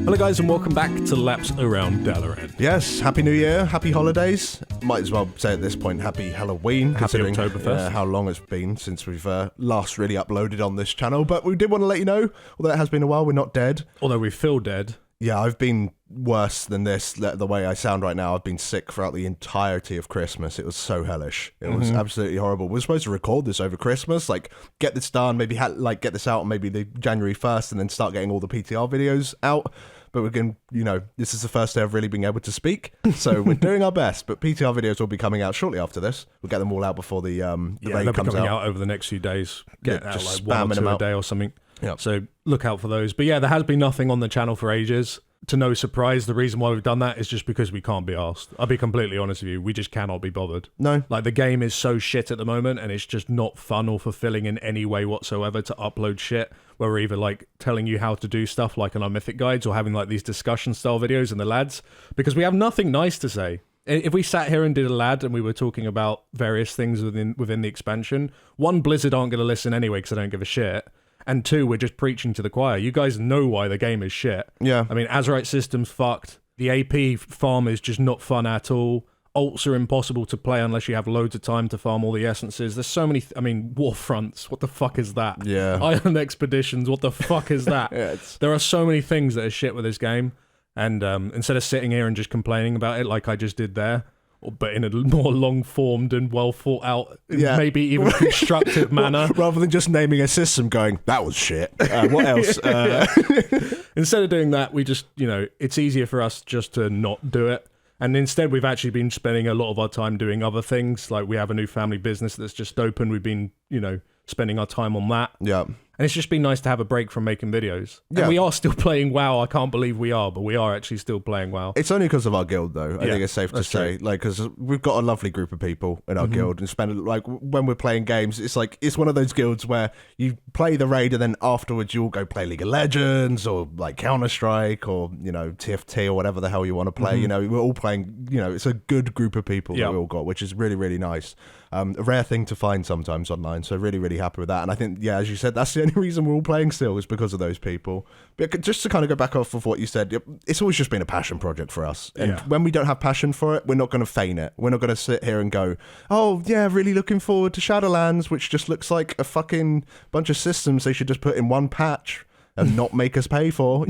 Hello guys and welcome back to Laps Around Dalaran. Yes, Happy New Year, Happy Holidays. Might as well say at this point, Happy Halloween. Happy Oktoberfest. How long it's been since we've last really uploaded on this channel. But we did want to let you know, although it has been a while, we're not dead. Although we feel dead. Yeah, I've been worse than this, the way I sound right now. I've been sick throughout the entirety of Christmas. It was so hellish. It was absolutely horrible. We were supposed to record this over Christmas, like get this done, maybe get this out on maybe the January 1st and then start getting all the PTR videos out. But we're going, this is the first day of really being able to speak. So we're doing our best. But PTR videos will be coming out shortly after this. We'll get them all out before the raid comes out. They'll be coming out over the next few days. Get out just like 1 or 2 spamming a day or something. Yep. So look out for those. But yeah, there has been nothing on the channel for ages. To no surprise, the reason why we've done that is just because we can't be asked. I'll be completely honest with you. We just cannot be bothered. No. Like, the game is so shit at the moment, and it's just not fun or fulfilling in any way whatsoever to upload shit where we're either, like, telling you how to do stuff like in our Mythic Guides or having, like, these discussion-style videos in the lads, because we have nothing nice to say. If we sat here and did a lad and we were talking about various things within the expansion, one, Blizzard aren't going to listen anyway because I don't give a shit. And 2, we're just preaching to the choir. You guys know why the game is shit. Yeah. I mean, Azerite system's fucked. The AP farm is just not fun at all. Alts are impossible to play unless you have loads of time to farm all the essences. There's so many... war fronts. What the fuck is that? Yeah. Island expeditions. What the fuck is that? There are so many things that are shit with this game. And instead of sitting here and just complaining about it like I just did there, but in a more long-formed and well-thought-out, maybe even constructive manner. Rather than just naming a system going, that was shit. What else? Instead of doing that, we just, it's easier for us just to not do it. And instead, we've actually been spending a lot of our time doing other things. Like, we have a new family business that's just open. We've been, spending our time on that. Yeah. And it's just been nice to have a break from making videos. Yeah. And we are still playing WoW. I can't believe we are, but we are actually still playing WoW. It's only because of our guild, though. I think it's safe to say. Like, because we've got a lovely group of people in our guild, and when we're playing games, it's one of those guilds where you play the raid, and then afterwards you'll go play League of Legends or like Counter-Strike or TFT or whatever the hell you want to play. We're all playing. It's a good group of people that we all got, which is really, really nice. A rare thing to find sometimes online. So really, really happy with that. And I think, as you said, that's the only reason we're all playing still is because of those people. But just to kind of go back off of what you said, it's always just been a passion project for us. And when we don't have passion for it, we're not going to feign it. We're not going to sit here and go, oh, yeah, really looking forward to Shadowlands, which just looks like a fucking bunch of systems they should just put in one patch and not make us pay for,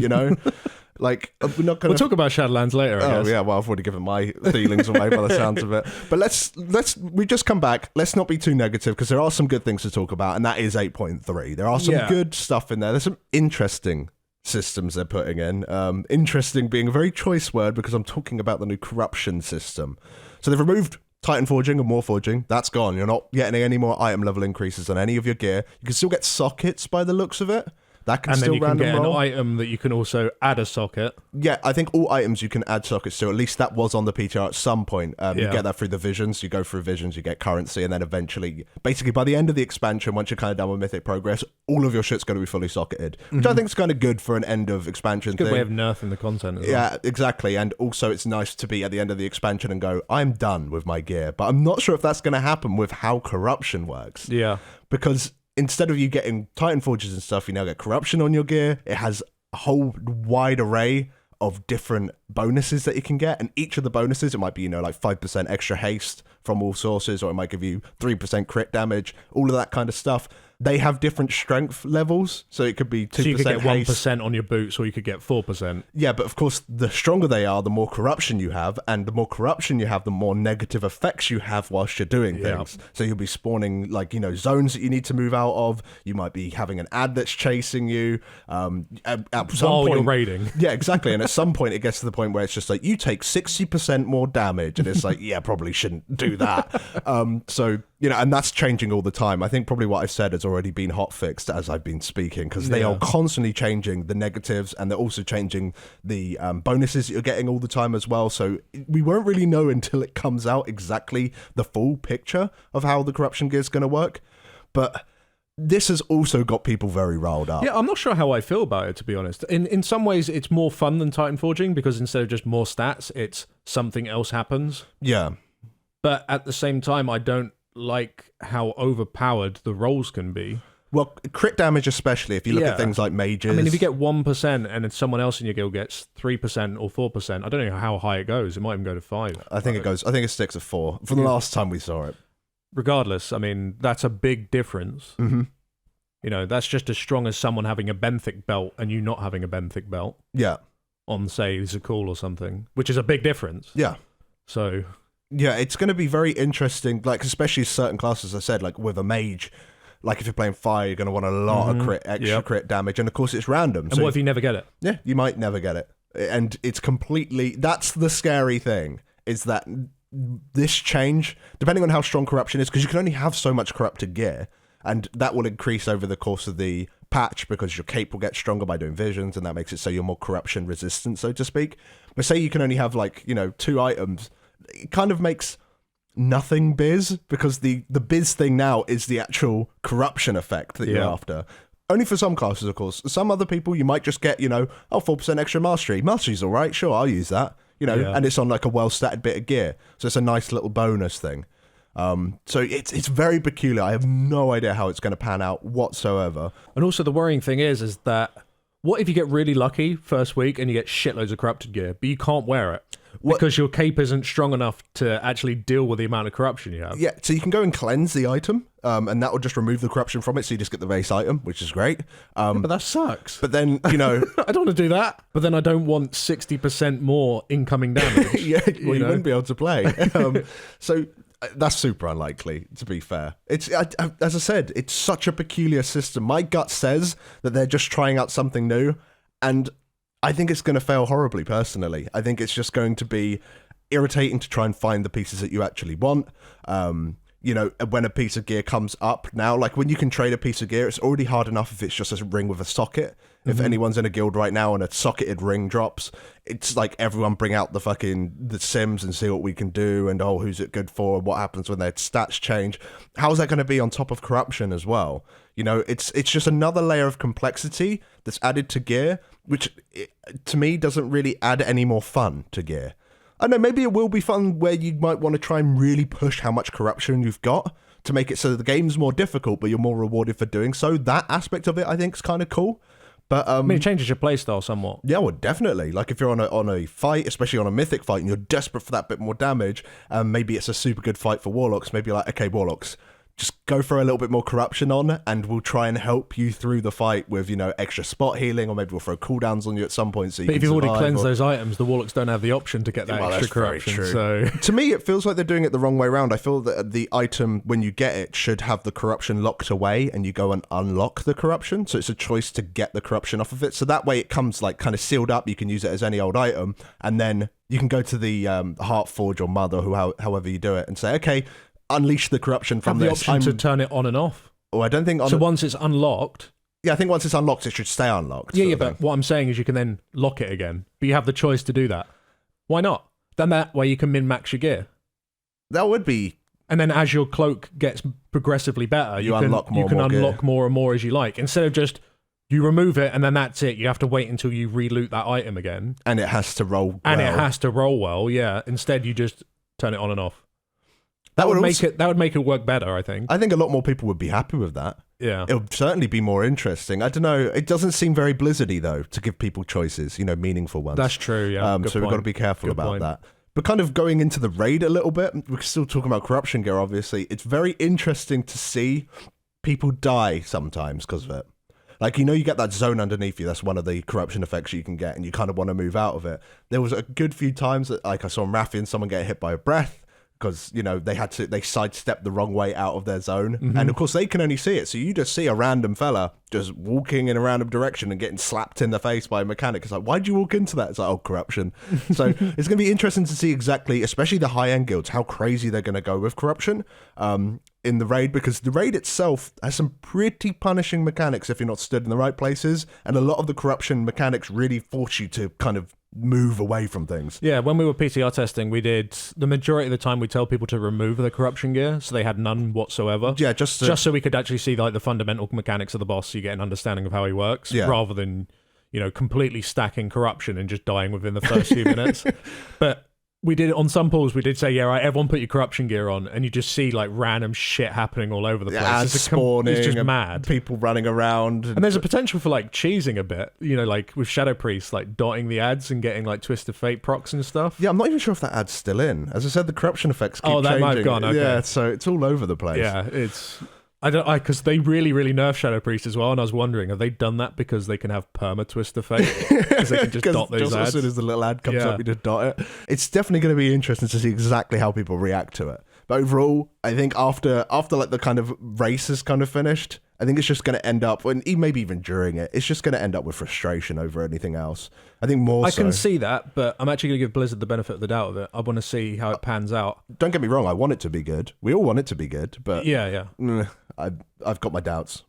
Like, we're not going to... We'll talk about Shadowlands later, I guess. Yeah, well, I've already given my feelings away by the sounds of it. But we just come back. Let's not be too negative, because there are some good things to talk about, and that is 8.3. There are some good stuff in there. There's some interesting systems they're putting in. Interesting being a very choice word, because I'm talking about the new corruption system. So they've removed Titan Forging and War Forging. That's gone. You're not getting any more item level increases on any of your gear. You can still get sockets by the looks of it. That can still random roll. And then you can get an item that you can also add a socket. Yeah, I think all items you can add sockets to. At least that was on the PTR at some point. You get that through the visions. You go through visions, you get currency, and then eventually, basically by the end of the expansion, once you're kind of done with Mythic Progress, all of your shit's going to be fully socketed, which I think is kind of good for an end of expansion It's a good way of nerfing the content as well. Yeah, exactly. And also it's nice to be at the end of the expansion and go, I'm done with my gear. But I'm not sure if that's going to happen with how corruption works. Yeah. Because instead of you getting Titan Forges and stuff, you now get corruption on your gear. It has a whole wide array of different bonuses that you can get, and each of the bonuses, it might be, like 5% extra haste from all sources, or it might give you 3% crit damage, all of that kind of stuff. They have different strength levels, so it could be 2% So you could get 1% haste. on your boots, or you could get 4%. Yeah, but of course, the stronger they are, the more corruption you have, and the more corruption you have, the more negative effects you have whilst you're doing things. So you'll be spawning, zones that you need to move out of. You might be having an ad that's chasing you. At some While point, you're raiding. Yeah, exactly. And at some point, it gets to the point where it's just like, you take 60% more damage, and it's like, yeah, probably shouldn't do that. And that's changing all the time. I think probably what I've said has already been hot fixed as I've been speaking, because they are constantly changing the negatives, and they're also changing the bonuses that you're getting all the time as well. So we won't really know until it comes out exactly the full picture of how the corruption gear is going to work. But this has also got people very riled up. Yeah, I'm not sure how I feel about it, to be honest. In some ways, it's more fun than Titan Forging, because instead of just more stats, it's something else happens. Yeah. But at the same time, I don't like how overpowered the rolls can be. Well, crit damage especially, if you look at things like mages. I mean, if you get 1% and then someone else in your guild gets 3% or 4%, I don't know how high it goes. It might even go to 5. I think it sticks at 4 from the last time we saw it. Regardless, I mean, that's a big difference. Mm-hmm. You know, that's just as strong as someone having a benthic belt and you not having a benthic belt. Yeah. On, say, Zakul or something, which is a big difference. Yeah. So... Yeah, it's going to be very interesting, like, especially certain classes, as I said, like, with a mage... Like, if you're playing fire, you're going to want a lot of extra crit damage. And, of course, it's random. And what if you never get it? Yeah, you might never get it. And it's completely... That's the scary thing, is that this change, depending on how strong corruption is, because you can only have so much corrupted gear, and that will increase over the course of the patch, because your cape will get stronger by doing visions, and that makes it so you're more corruption resistant, so to speak. But say you can only have, like, 2 items, it kind of makes... nothing biz, because the biz thing now is the actual corruption effect that you're after. Only for some classes, of course. Some other people, you might just get, 4% extra mastery. Mastery's all right, sure, I'll use that. And it's on like a well-statted bit of gear. So it's a nice little bonus thing. So it's very peculiar. I have no idea how it's going to pan out whatsoever. And also the worrying thing is that what if you get really lucky first week and you get shitloads of corrupted gear, but you can't wear it? Because your cape isn't strong enough to actually deal with the amount of corruption you have. Yeah, so you can go and cleanse the item, and that will just remove the corruption from it, so you just get the base item, which is great. But that sucks. But then, I don't want to do that. But then I don't want 60% more incoming damage. You wouldn't be able to play. So that's super unlikely, to be fair. It's as I said, it's such a peculiar system. My gut says that they're just trying out something new, and... I think it's going to fail horribly, personally. I think it's just going to be irritating to try and find the pieces that you actually want. When a piece of gear comes up now, like when you can trade a piece of gear, it's already hard enough if it's just a ring with a socket. If anyone's in a guild right now and a socketed ring drops, it's like everyone bring out the sims and see what we can do, and who's it good for, and what happens when their stats change. How's that going to be on top of corruption as well? It's just another layer of complexity that's added to gear, which to me doesn't really add any more fun to gear. I don't know, maybe it will be fun where you might want to try and really push how much corruption you've got to make it so that the game's more difficult, but you're more rewarded for doing so. That aspect of it, I think, is kind of cool. But it changes your playstyle somewhat. Yeah, well, definitely. Like if you're on a fight, especially on a mythic fight, and you're desperate for that bit more damage, maybe it's a super good fight for warlocks. Maybe you're like, okay, warlocks, just go for a little bit more corruption on, and we'll try and help you through the fight with, extra spot healing, or maybe we'll throw cooldowns on you at some point. So but if you've already cleansed those items, the warlocks don't have the option to get that extra corruption. So to me, it feels like they're doing it the wrong way around. I feel that the item, when you get it, should have the corruption locked away, and you go and unlock the corruption. So it's a choice to get the corruption off of it. So that way it comes like kind of sealed up. You can use it as any old item, and then you can go to the Heartforge or Mother, however you do it, and say, okay, unleash the corruption from this. Have the option to turn it on and off. Oh, I don't think... once it's unlocked... Yeah, I think once it's unlocked, it should stay unlocked. Yeah, but what I'm saying is you can then lock it again. But you have the choice to do that. Why not? Then that way you can min-max your gear. That would be... And then as your cloak gets progressively better, you can unlock more and more as you like. Instead of just... You remove it, and then that's it. You have to wait until you re-loot that item again. And it has to roll well. And it has to roll well, yeah. Instead, you just turn it on and off. That would make it work better, I think. I think a lot more people would be happy with that. Yeah. It would certainly be more interesting. I don't know. It doesn't seem very Blizzardy, though, to give people choices, meaningful ones. That's true, yeah. So we've got to be careful about that. But kind of going into the raid a little bit, we're still talking about corruption gear, obviously. It's very interesting to see people die sometimes because of it. Like, you get that zone underneath you. That's one of the corruption effects you can get, and you kind of want to move out of it. There was a good few times that, like, I saw in Rathian, someone get hit by a breath, because they sidestepped the wrong way out of their zone, and of course they can only see it, so you just see a random fella just walking in a random direction and getting slapped in the face by a mechanic. It's like, why'd you walk into that? It's like, corruption. So it's going to be interesting to see exactly, especially the high-end guilds, how crazy they're going to go with corruption in the raid, because the raid itself has some pretty punishing mechanics if you're not stood in the right places, and a lot of the corruption mechanics really force you to kind of move away from things. Yeah, when we were PTR testing, we did the majority of the time we tell people to remove the corruption gear, so they had none whatsoever. Yeah, just so we could actually see like the fundamental mechanics of the boss, so you get an understanding of how he works, rather than completely stacking corruption and just dying within the first few minutes. But We did on some pools. We did say, yeah, right. Everyone put your corruption gear on, and you just see like random shit happening all over the place. Ads spawning, it's just mad. People running around, and there's a potential for like cheesing a bit. You know, like with Shadow Priest, like dotting the ads and getting like Twisted Fate procs and stuff. Yeah, I'm not even sure if that ad's still in. As I said, the corruption effects keep changing. Might have gone. Okay. Yeah, so it's all over the place. Yeah, it's. Because they really, really nerfed Shadow Priest as well, and I was wondering, have they done that because they can have perma Twisted Fate? Because they can just dot those ads. As soon as the little ad comes up, you just dot it. It's definitely going to be interesting to see exactly how people react to it. But overall, I think after like the kind of race is kind of finished, I think it's just going to end up, and maybe even during it, it's just going to end up with frustration over anything else. I think more. I can see that, but I'm actually going to give Blizzard the benefit of the doubt of it. I want to see how it pans out. Don't get me wrong, I want it to be good. We all want it to be good, but yeah. I've got my doubts.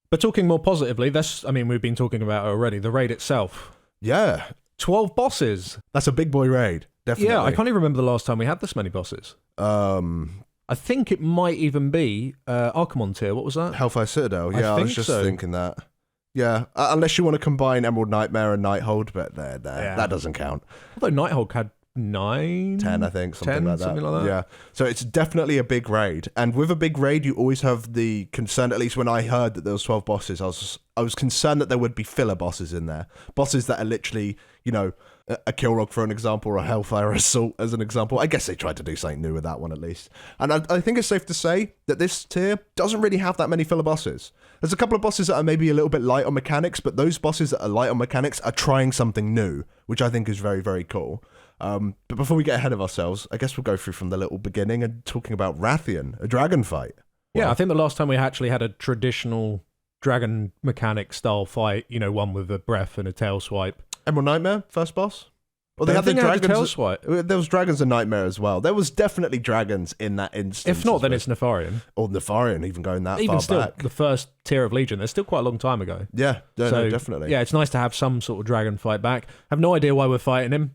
But talking more positively, we've been talking about it already. The raid itself. Yeah. 12 bosses. That's a big boy raid, definitely. Yeah, I can't even remember the last time we had this many bosses. I think it might even be Archimon tier. What was that? Hellfire Citadel. Yeah, I was just thinking that. Yeah, unless you want to combine Emerald Nightmare and Nighthold, but that doesn't count. Although Nighthold had 9? 10, I think, something like that. Yeah, so it's definitely a big raid. And with a big raid, you always have the concern, at least when I heard that there was 12 bosses, I was concerned that there would be filler bosses in there. Bosses that are literally, a Kilrog for an example, or a Hellfire Assault as an example. I guess they tried to do something new with that one at least. And I think it's safe to say that this tier doesn't really have that many filler bosses. There's a couple of bosses that are maybe a little bit light on mechanics, but those bosses that are light on mechanics are trying something new, which I think is very, very cool. But before we get ahead of ourselves, I guess we'll go through from the little beginning and talking about Rathian, a dragon fight. Yeah, I think the last time we actually had a traditional dragon mechanic style fight, one with a breath and a tail swipe. Emerald Nightmare, first boss? Well, they had the dragons. Tail swipe. There was dragons and Nightmare as well. There was definitely dragons in that instance. If not, then it's Nefarian. Or Nefarian, even going that even far still, back. The first tier of Legion, they're still quite a long time ago. Yeah, no, definitely. Yeah, it's nice to have some sort of dragon fight back. I have no idea why we're fighting him.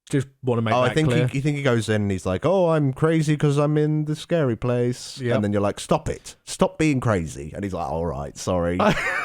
Just want to make that clear. You think he goes in and he's like, oh, I'm crazy because I'm in the scary place. Yep. And then you're like, stop it. Stop being crazy. And he's like, all right, sorry.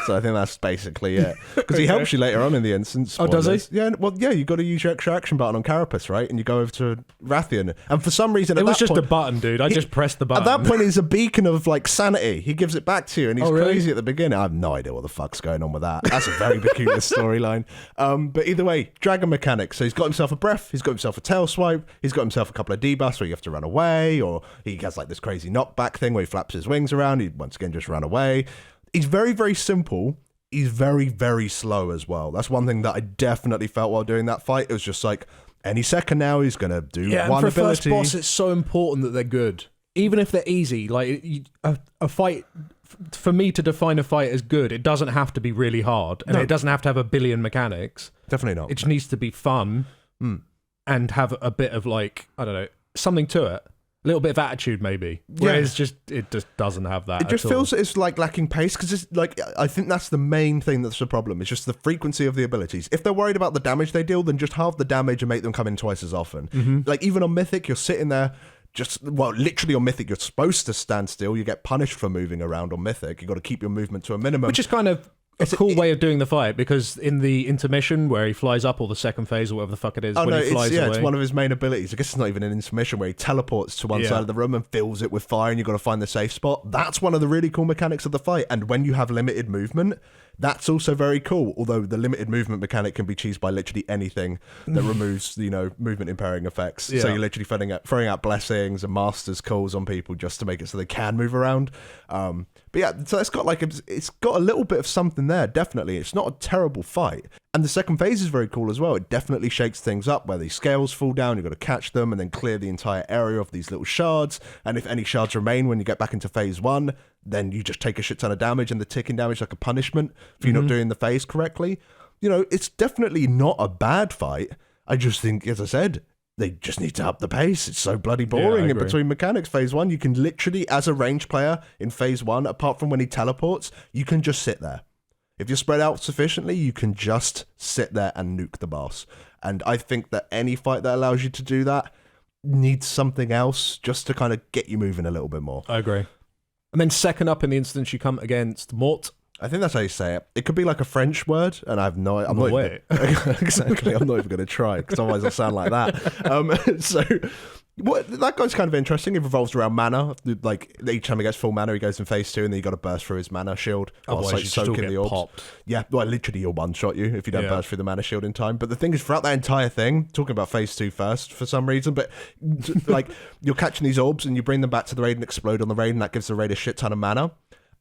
So I think that's basically it. Because he helps you later on in the instance. Oh, does he? Yeah, you got to use your extra action button on Carapace, right? And you go over to Rathian. And for some reason, it was just a button, dude. I just pressed the button. At that point, he's a beacon of like sanity. He gives it back to you and he's crazy at the beginning. I have no idea what the fuck's going on with that. That's a very peculiar storyline. But either way, dragon mechanics. So he's got himself a breath. He's got himself a tail swipe. He's got himself a couple of debuffs where you have to run away, or he has like this crazy knockback thing where he flaps his wings around. He once again just ran away. He's very, very simple. He's very, very slow as well. That's one thing that I definitely felt while doing that fight. It was just like any second now he's gonna do one and for ability. First boss, it's so important that they're good, even if they're easy. Like a fight. For me to define a fight as good, it doesn't have to be really hard, and it doesn't have to have a billion mechanics. Definitely not. It just needs to be fun. And have a bit of like, I don't know, something to it. A little bit of attitude maybe. Whereas it just doesn't have that. It just feels that it's like lacking pace, because it's like, I think that's the main thing that's the problem. It's just the frequency of the abilities. If they're worried about the damage they deal, then just halve the damage and make them come in twice as often. Mm-hmm. Like even on Mythic, you're sitting there literally on Mythic, you're supposed to stand still. You get punished for moving around on Mythic. You've got to keep your movement to a minimum. Which is kind of a cool way of doing the fight, because in the intermission where he flies up, or the second phase, or whatever the fuck it is, he flies away. It's one of his main abilities. I guess it's not even an intermission, where he teleports to one side of the room and fills it with fire, and you've got to find the safe spot. That's one of the really cool mechanics of the fight. And when you have limited movement, that's also very cool, although the limited movement mechanic can be cheesed by literally anything that removes, movement impairing effects. So you're literally throwing out blessings and master's calls on people just to make it so they can move around. But yeah, so it's got a little bit of something there, definitely. It's not a terrible fight. And the second phase is very cool as well. It definitely shakes things up, where these scales fall down, you've got to catch them and then clear the entire area of these little shards. And if any shards remain when you get back into phase 1, then you just take a shit ton of damage, and the ticking damage like a punishment for you not doing the phase correctly. It's definitely not a bad fight. I just think, as I said, they just need to up the pace. It's so bloody boring in between mechanics. Phase 1, you can literally, as a ranged player in phase 1, apart from when he teleports, you can just sit there. If you're spread out sufficiently, you can just sit there and nuke the boss. And I think that any fight that allows you to do that needs something else just to kind of get you moving a little bit more. I agree. And then second up in the instance, you come against Maut. I think that's how you say it. It could be like a French word, and I have no. I'm No not way. exactly. I'm not even going to try because otherwise I'll sound like that. So. That guy's kind of interesting. It revolves around mana. Like each time he gets full mana, he goes in phase 2, and then you got to burst through his mana shield. Otherwise, you just all get popped. Yeah, well, literally, he'll one-shot you if you don't burst through the mana shield in time. But the thing is, throughout that entire thing, talking about phase 2 first for some reason, but like you're catching these orbs and you bring them back to the raid and explode on the raid, and that gives the raid a shit ton of mana.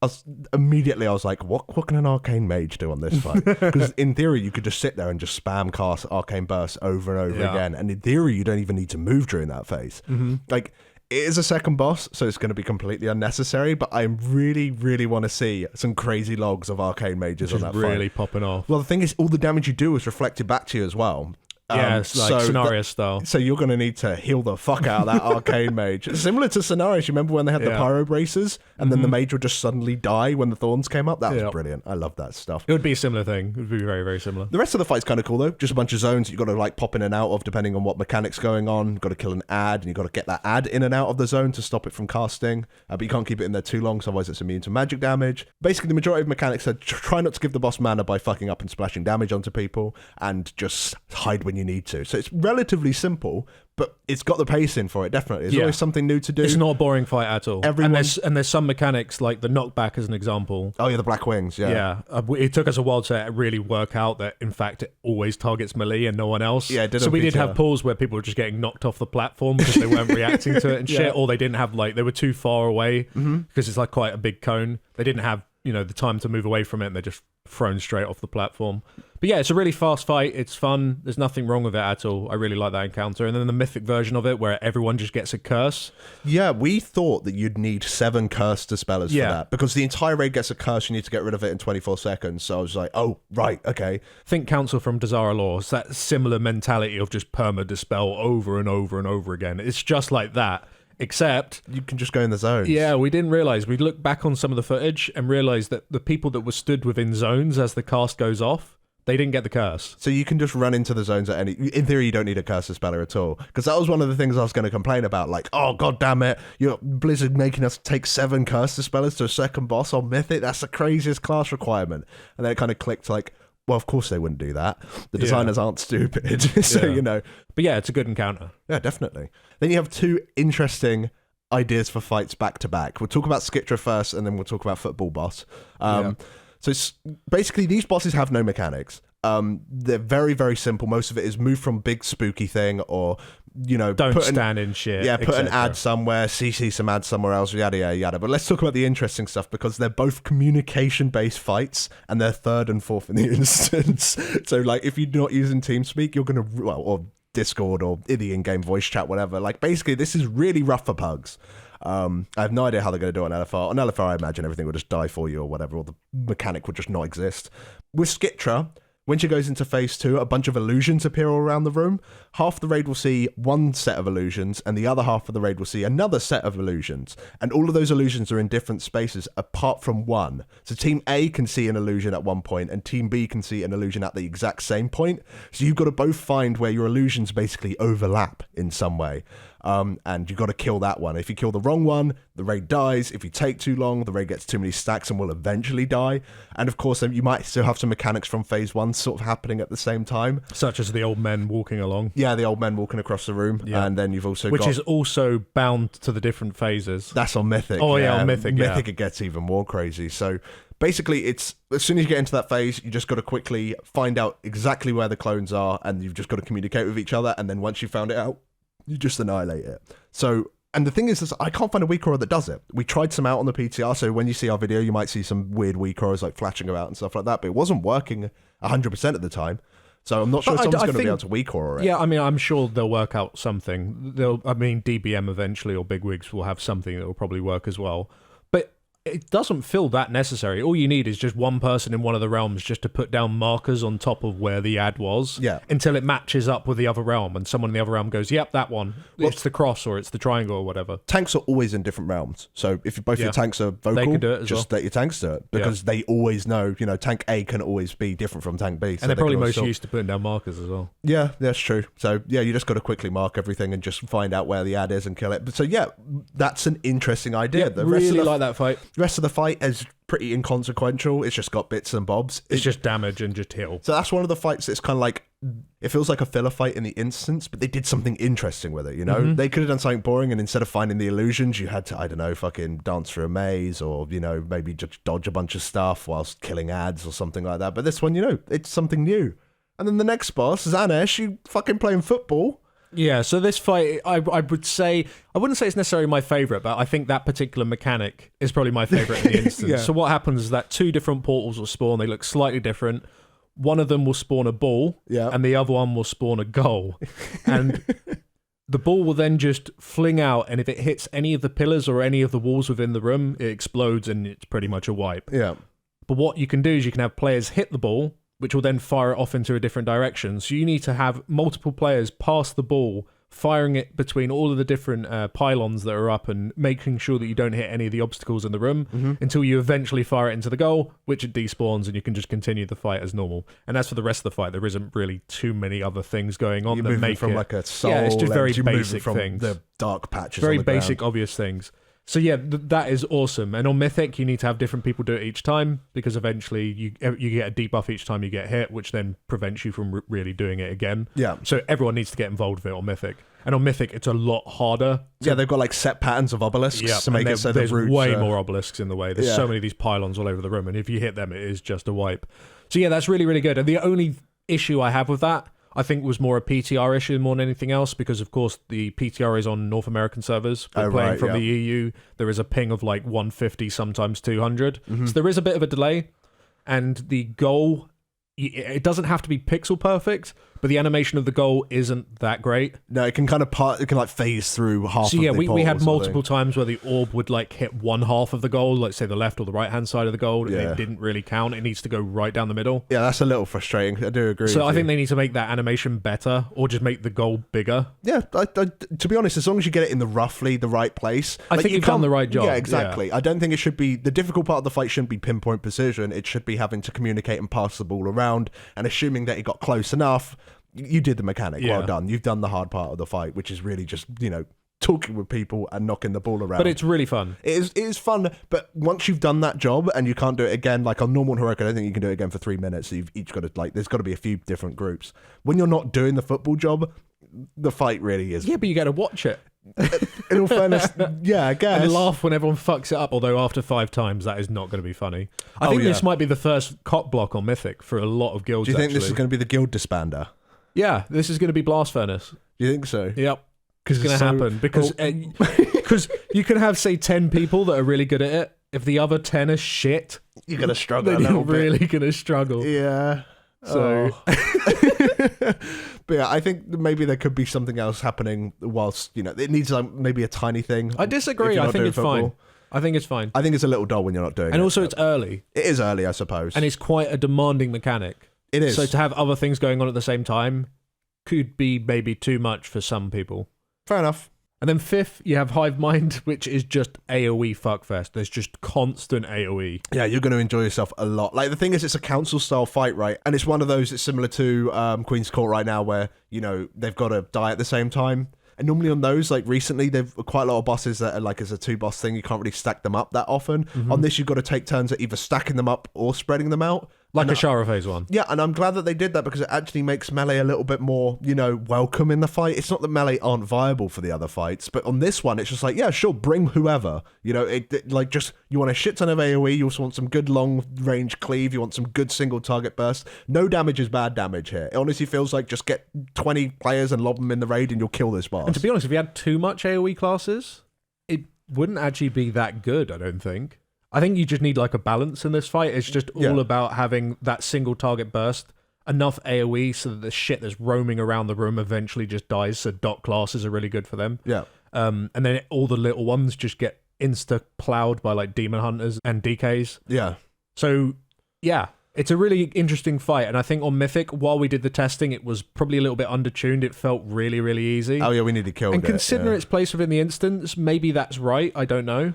I was like, what can an arcane mage do on this fight? Because in theory, you could just sit there and just spam cast arcane bursts over and over again. And in theory, you don't even need to move during that phase. Like, it is a second boss, so it's going to be completely unnecessary, but I really, really want to see some crazy logs of arcane mages on that fight. Really popping off. Well, the thing is, all the damage you do is reflected back to you as well. Yeah, it's like scenario style. So you're going to need to heal the fuck out of that arcane mage. Similar to Scenarios, you remember when they had the pyro bracers and then the mage would just suddenly die when the thorns came up? That was brilliant. I love that stuff. It would be a similar thing. It would be very, very similar. The rest of the fight's kind of cool though. Just a bunch of zones you've got to like pop in and out of depending on what mechanic's going on. You've got to kill an ad and you've got to get that ad in and out of the zone to stop it from casting. But you can't keep it in there too long, so otherwise it's immune to magic damage. Basically, the majority of mechanics are try not to give the boss mana by fucking up and splashing damage onto people and just hide when you need to. So it's relatively simple, but it's got the pacing for it, definitely. There's always something new to do. It's not a boring fight at all. And there's some mechanics, like the knockback as an example. Oh, yeah, the black wings, Yeah. It took us a while to really work out that, in fact, it always targets melee and no one else. Yeah, it did. So we did have pulls where people were just getting knocked off the platform because they weren't reacting to it and shit, or they didn't have, like, they were too far away because it's, like, quite a big cone. They didn't have, the time to move away from it, and they're just thrown straight off the platform. But yeah, it's a really fast fight. It's fun. There's nothing wrong with it at all. I really like that encounter. And then the mythic version of it where everyone just gets a curse. Yeah, we thought that you'd need 7 curse dispellers for that. Because the entire raid gets a curse, you need to get rid of it in 24 seconds. So I was like, oh, right, okay. Think Council from Dazar'alor. It's that similar mentality of just perma-dispel over and over and over again. It's just like that. Except you can just go in the zones. Yeah, we didn't realize. We looked back on some of the footage and realized that the people that were stood within zones as the cast goes off, they didn't get the curse. So you can just run into the zones at any... In theory, you don't need a curse dispeller at all. Because that was one of the things I was going to complain about. Like, oh, god damn it. You're Blizzard making us take 7 curse dispellers to a second boss on Mythic. That's the craziest class requirement. And then it kind of clicked like, well, of course they wouldn't do that. The designers aren't stupid. So, But yeah, it's a good encounter. Yeah, definitely. Then you have 2 interesting ideas for fights back to back. We'll talk about Skitra first, and then we'll talk about Football Boss. So it's, basically, these bosses have no mechanics. They're very, very simple. Most of it is move from big spooky thing or, don't stand in shit. Yeah, put an ad somewhere, CC some ads somewhere else, yada, yada, yada. But let's talk about the interesting stuff because they're both communication-based fights and they're 3rd and 4th in the instance. So, like, if you're not using TeamSpeak, you're going to, or Discord or the in-game voice chat, whatever. Like, basically, this is really rough for pugs. I have no idea how they're going to do it on LFR. On LFR, I imagine everything will just die for you or whatever, or the mechanic would just not exist. With Skitra, when she goes into phase 2, a bunch of illusions appear all around the room. Half the raid will see one set of illusions, and the other half of the raid will see another set of illusions. And all of those illusions are in different spaces, apart from one. So Team A can see an illusion at one point, and Team B can see an illusion at the exact same point. So you've got to both find where your illusions basically overlap in some way. And you've got to kill that one. If you kill the wrong one, the raid dies. If you take too long, the raid gets too many stacks and will eventually die. And of course, you might still have some mechanics from phase 1 sort of happening at the same time. Such as the old men walking along. Yeah, the old men walking across the room. Yeah. And then you've also Which is also bound to the different phases. That's on Mythic. Oh, yeah, on Mythic, Mythic, it gets even more crazy. So basically, it's as soon as you get into that phase, you just got to quickly find out exactly where the clones are, and you've just got to communicate with each other. And then once you've found it out, you just annihilate it. So, and the thing is I can't find a weak aura that does it. We tried some out on the PTR, so when you see our video, you might see some weird weak auras like flashing about and stuff like that, but it wasn't working 100% of the time. So I'm not sure if someone's going to be able to weak aura it. Yeah, I mean, I'm sure they'll work out something. DBM eventually or Bigwigs will have something that will probably work as well. But it doesn't feel that necessary. All you need is just one person in one of the realms just to put down markers on top of where the ad was until it matches up with the other realm and someone in the other realm goes, yep, that one. It's the cross or it's the triangle or whatever. Tanks are always in different realms. So if both your tanks are vocal, they can do it as just let your tanks do it because they always know, tank A can always be different from tank B. So and they're probably most used to putting down markers as well. Yeah, that's true. So yeah, you just got to quickly mark everything and just find out where the ad is and kill it. But so yeah, that's an interesting idea. Yeah, really like that fight. The rest of the fight is pretty inconsequential. It's just got bits and bobs. It's just damage and just heal. So that's one of the fights that's kind of like, it feels like a filler fight in the instance, but they did something interesting with it, you know? They could have done something boring, and instead of finding the illusions, you had to, I don't know, fucking dance through a maze, or, you know, maybe just dodge a bunch of stuff whilst killing ads or something like that. But this one, you know, it's something new. And then the next boss, Xanesh, you fucking playing football. Yeah, so this fight, I would say, I wouldn't say it's necessarily my favourite, but I think that particular mechanic is probably my favourite in the instance. Yeah. So what happens is that 2 different portals will spawn, they look slightly different. One of them will spawn a ball, and the other one will spawn a goal. And the ball will then just fling out, and if it hits any of the pillars or any of the walls within the room, it explodes, and it's pretty much a wipe. Yeah. But what you can do is you can have players hit the ball, which will then fire it off into a different direction. So you need to have multiple players pass the ball, firing it between all of the different pylons that are up and making sure that you don't hit any of the obstacles in the room until you eventually fire it into the goal, which it despawns, and you can just continue the fight as normal. And as for the rest of the fight, there isn't really too many other things going on that make from it... like a soul, yeah, it's just very you're basic from things. The dark patches Very on the basic, ground. obvious things. So yeah, that is awesome. And on Mythic, you need to have different people do it each time, because eventually you get a debuff each time you get hit, which then prevents you from really doing it again. Yeah. So everyone needs to get involved with it on Mythic. And on Mythic, it's a lot harder. Yeah, they've got like set patterns of obelisks to make it so the there's roots way more obelisks in the way. There's so many of these pylons all over the room, and if you hit them, it is just a wipe. So yeah, that's really, really good. And the only issue I have with that, I think, was more a PTR issue more than anything else, because of course the PTR is on North American servers. We're playing from the EU. There is a ping of like 150, sometimes 200. So there is a bit of a delay, and the goal, it doesn't have to be pixel perfect, but the animation of the goal isn't that great. No, it can kind of like phase through half so of yeah, the we had portal multiple times where the orb would like hit one half of the goal, like say the left or the right hand side of the goal, and it didn't really count. It needs to go right down the middle. Yeah, that's a little frustrating. I do agree. So I think they need to make that animation better, or just make the goal bigger. Yeah, to be honest, as long as you get it in the roughly the right place, I think you've done the right job. Yeah, exactly. Yeah. I don't think it should be, the difficult part of the fight shouldn't be pinpoint precision. It should be having to communicate and pass the ball around, and assuming that it got close enough. You did the mechanic. Well done. You've done the hard part of the fight, which is really just, you know, talking with people and knocking the ball around. But it's really fun. It is fun, but once you've done that job and you can't do it again, like on normal and heroic, I don't think you can do it again for 3 minutes. So you've each got to, like, there's got to be a few different groups. When you're not doing the football job, the fight really is. Yeah, but you got to watch it. In all fairness, yeah, I guess. And laugh when everyone fucks it up, although after 5 times, that is not going to be funny. I think this might be the first cop block on Mythic for a lot of guilds. Do you think this is going to be the guild disbander? Yeah, this is going to be Blast Furnace. Do you think so? Yep. Because it's going to happen. Because you can have, say, 10 people that are really good at it. If the other 10 are shit, you're going to struggle. Then you're really going to struggle. Yeah. So, but yeah, I think maybe there could be something else happening whilst, you know, it needs maybe a tiny thing. I disagree. I think it's fine. I think it's fine. I think it's a little dull when you're not doing it. And also, it's early. It is early, I suppose. And it's quite a demanding mechanic. It is. So to have other things going on at the same time could be maybe too much for some people. Fair enough. And then 5th, you have Hivemind, which is just AoE fuckfest. There's just constant AoE. Yeah, you're going to enjoy yourself a lot. Like, the thing is, it's a council-style fight, right? And it's one of those, it's similar to Queen's Court right now, where, you know, they've got to die at the same time. And normally on those, like recently, they've quite a lot of bosses that are like as a 2-boss thing. You can't really stack them up that often. On this, you've got to take turns at either stacking them up or spreading them out. Like a Shara phase one. Yeah, and I'm glad that they did that, because it actually makes melee a little bit more, you know, welcome in the fight. It's not that melee aren't viable for the other fights, but on this one, it's just like, yeah, sure, bring whoever. You know, it like, just, you want a shit ton of AoE, you also want some good long-range cleave, you want some good single-target burst. No damage is bad damage here. It honestly feels like just get 20 players and lob them in the raid and you'll kill this boss. And to be honest, if you had too much AoE classes, it wouldn't actually be that good, I don't think. I think you just need like a balance in this fight. It's just all about having that single target burst, enough AoE so that the shit that's roaming around the room eventually just dies. So dot classes are really good for them. Yeah. And then all the little ones just get insta plowed by like demon hunters and DKs. Yeah. So yeah, it's a really interesting fight. And I think on Mythic, while we did the testing, it was probably a little bit undertuned. It felt really, really easy. Oh yeah, we need to kill it. And considering its place within the instance, maybe that's right. I don't know.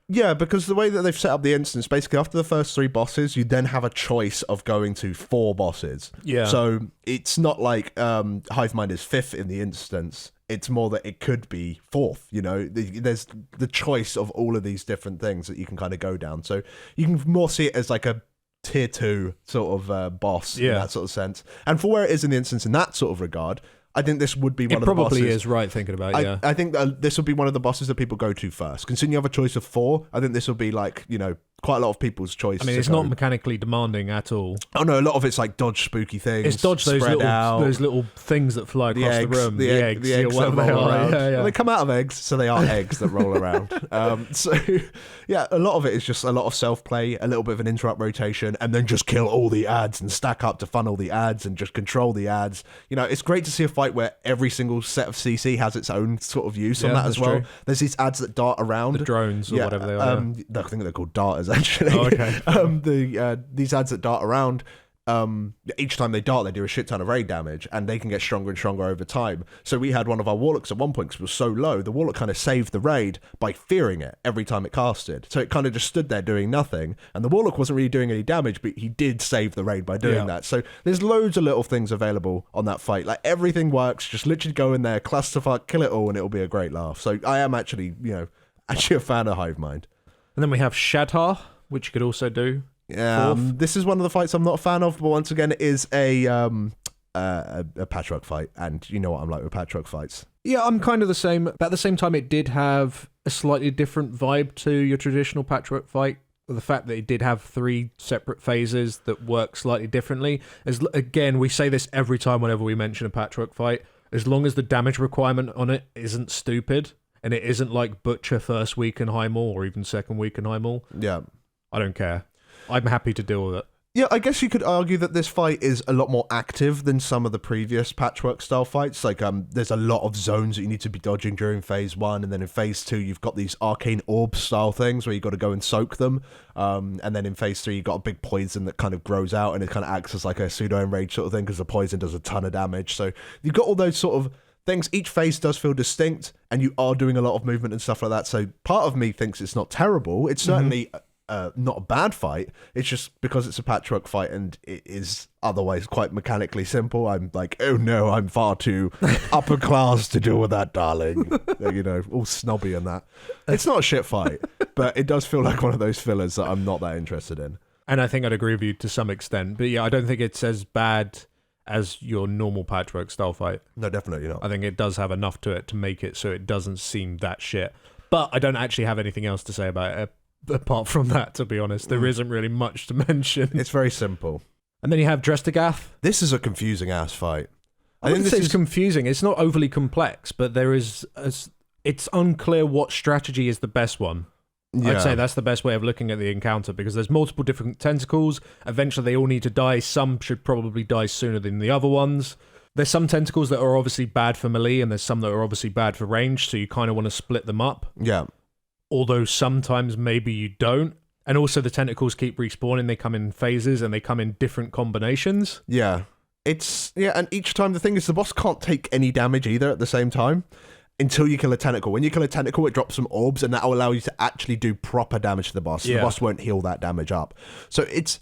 Yeah, because the way that they've set up the instance, basically after the first 3 bosses, you then have a choice of going to 4 bosses. Yeah. So it's not like Hivemind is 5th in the instance. It's more that it could be 4th, you know. There's the choice of all of these different things that you can kind of go down. So you can more see it as like a tier 2 sort of boss in that sort of sense. And for where it is in the instance in that sort of regard, I think this would be one of the bosses. It probably is, right, thinking about it, I think this would be one of the bosses that people go to first. Considering you have a choice of 4, I think this will be like, you know, quite a lot of people's choice. I mean, it's not mechanically demanding at all. Oh no, a lot of it's like dodge spooky things. It's dodge those little things that fly across the room. The eggs or whatever that roll around. Yeah. Well, they come out of eggs, so they are eggs that roll around. So yeah, a lot of it is just a lot of self-play, a little bit of an interrupt rotation, and then just kill all the ads and stack up to funnel the ads and just control the ads. You know, it's great to see a fight where every single set of CC has its own sort of use on that as well. True. There's these ads that dart around. The drones or whatever they are. I think they're called darters, actually. Oh, okay. These ads that dart around, each time they dart, they do a shit ton of raid damage, and they can get stronger and stronger over time. So we had one of our warlocks at one point, because it was so low, the warlock kind of saved the raid by fearing it every time it casted. So it kind of just stood there doing nothing, and the warlock wasn't really doing any damage, but he did save the raid by doing that. So there's loads of little things available on that fight. Like, everything works. Just literally go in there, clusterfuck, kill it all, and it'll be a great laugh. So I am actually a fan of Hivemind. And then we have Shad'har, which you could also do. This is one of the fights I'm not a fan of, but once again, it is a patchwork fight, and you know what I'm like with patchwork fights. Yeah, I'm kind of the same. But at the same time, it did have a slightly different vibe to your traditional patchwork fight. The fact that it did have 3 separate phases that work slightly differently. Again, we say this every time whenever we mention a patchwork fight. As long as the damage requirement on it isn't stupid, and it isn't like Butcher first week in High Maul, or even second week in High Maul, I don't care. I'm happy to deal with it. Yeah, I guess you could argue that this fight is a lot more active than some of the previous patchwork style fights. Like, there's a lot of zones that you need to be dodging during phase 1, and then in phase 2, you've got these arcane orb style things where you've got to go and soak them. And then in phase 3, you've got a big poison that kind of grows out, and it kind of acts as like a pseudo enrage sort of thing, because the poison does a ton of damage. So you've got all those sort of things. Each phase does feel distinct, and you are doing a lot of movement and stuff like that. So part of me thinks it's not terrible. It's certainly not a bad fight. It's just because it's a patchwork fight and it is otherwise quite mechanically simple. I'm like, oh no, I'm far too upper class to deal with that, darling. You know, all snobby and that. It's not a shit fight, but it does feel like one of those fillers that I'm not that interested in. And I think I'd agree with you to some extent. But yeah, I don't think it's as bad as your normal patchwork style fight. No, definitely not. I think it does have enough to it to make it so it doesn't seem that shit. But I don't actually have anything else to say about it. Apart from that, to be honest, there isn't really much to mention. It's very simple. And then you have Drest'agath. This is a confusing ass fight. I wouldn't say it's confusing. It's not overly complex, but it's unclear what strategy is the best one. Yeah. I'd say that's the best way of looking at the encounter, because there's multiple different tentacles. Eventually, they all need to die. Some should probably die sooner than the other ones. There's some tentacles that are obviously bad for melee, and there's some that are obviously bad for range, so you kind of want to split them up. Yeah. Although sometimes maybe you don't. And also the tentacles keep respawning. They come in phases and they come in different combinations. Yeah. And each time the thing is the boss can't take any damage either at the same time until you kill a tentacle. When you kill a tentacle, it drops some orbs, and that will allow you to actually do proper damage to the boss. Yeah. The boss won't heal that damage up. So it's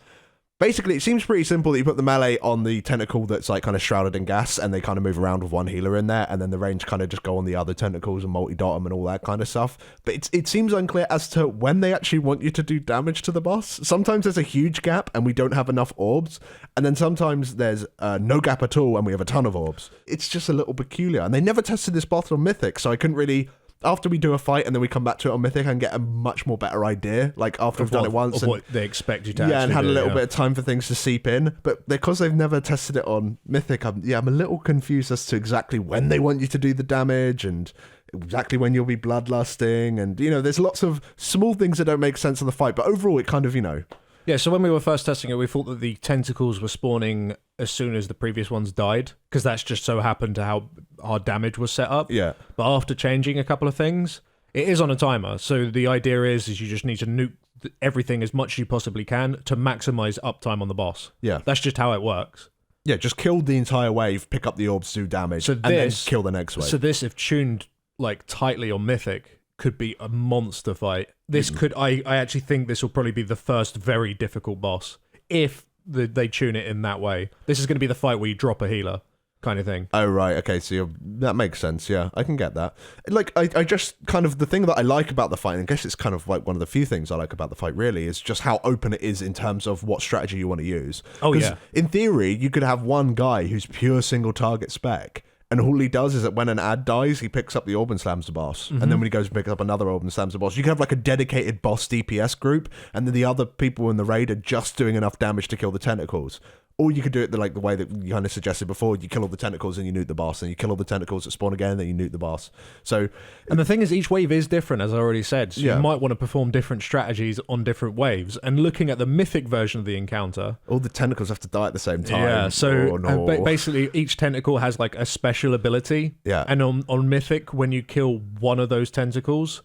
basically, it seems pretty simple that you put the melee on the tentacle that's like kind of shrouded in gas, and they kind of move around with one healer in there, and then the range kind of just go on the other tentacles and multi-dot them and all that kind of stuff. But it seems unclear as to when they actually want you to do damage to the boss. Sometimes there's a huge gap and we don't have enough orbs, and then sometimes there's no gap at all and we have a ton of orbs. It's just a little peculiar, and they never tested this boss on Mythic, so I couldn't really... After we do a fight and then we come back to it on Mythic, I can get a much more better idea. Like after we've done it once, of what they expect you to. Yeah, and had a little bit of time for things to seep in. But because they've never tested it on Mythic, I'm a little confused as to exactly when they want you to do the damage and exactly when you'll be bloodlusting. And there's lots of small things that don't make sense in the fight. But overall, it kind of Yeah, so when we were first testing it, we thought that the tentacles were spawning as soon as the previous ones died, because that's just so happened to how our damage was set up. Yeah. But after changing a couple of things, it is on a timer. So the idea is you just need to nuke everything as much as you possibly can to maximize uptime on the boss. Yeah. That's just how it works. Yeah, just kill the entire wave, pick up the orbs, do damage, and then kill the next wave. So this, if tuned like tightly on Mythic, could be a monster fight. This could, I actually think this will probably be the first very difficult boss if they tune it in that way. This is going to be the fight where you drop a healer kind of thing. Oh, right. Okay, so that makes sense. Yeah, I can get that. Like, I just kind of, the thing that I like about the fight, and I guess it's kind of like one of the few things I like about the fight, really, is just how open it is in terms of what strategy you want to use. Oh, yeah. In theory, you could have one guy who's pure single target spec, and all he does is that when an ad dies, he picks up the orb and slams the boss. And then when he goes and picks up another orb and slams the boss, you can have like a dedicated boss DPS group, and then the other people in the raid are just doing enough damage to kill the tentacles. Or you could do it the way that you kind of suggested before. You kill all the tentacles and you nuke the boss, and you kill all the tentacles that spawn again, and then you nuke the boss. So, and the thing is, each wave is different, as I already said. So you might want to perform different strategies on different waves. And looking at the mythic version of the encounter, all the tentacles have to die at the same time. Yeah, so basically each tentacle has like a special ability. Yeah. And on mythic, when you kill one of those tentacles,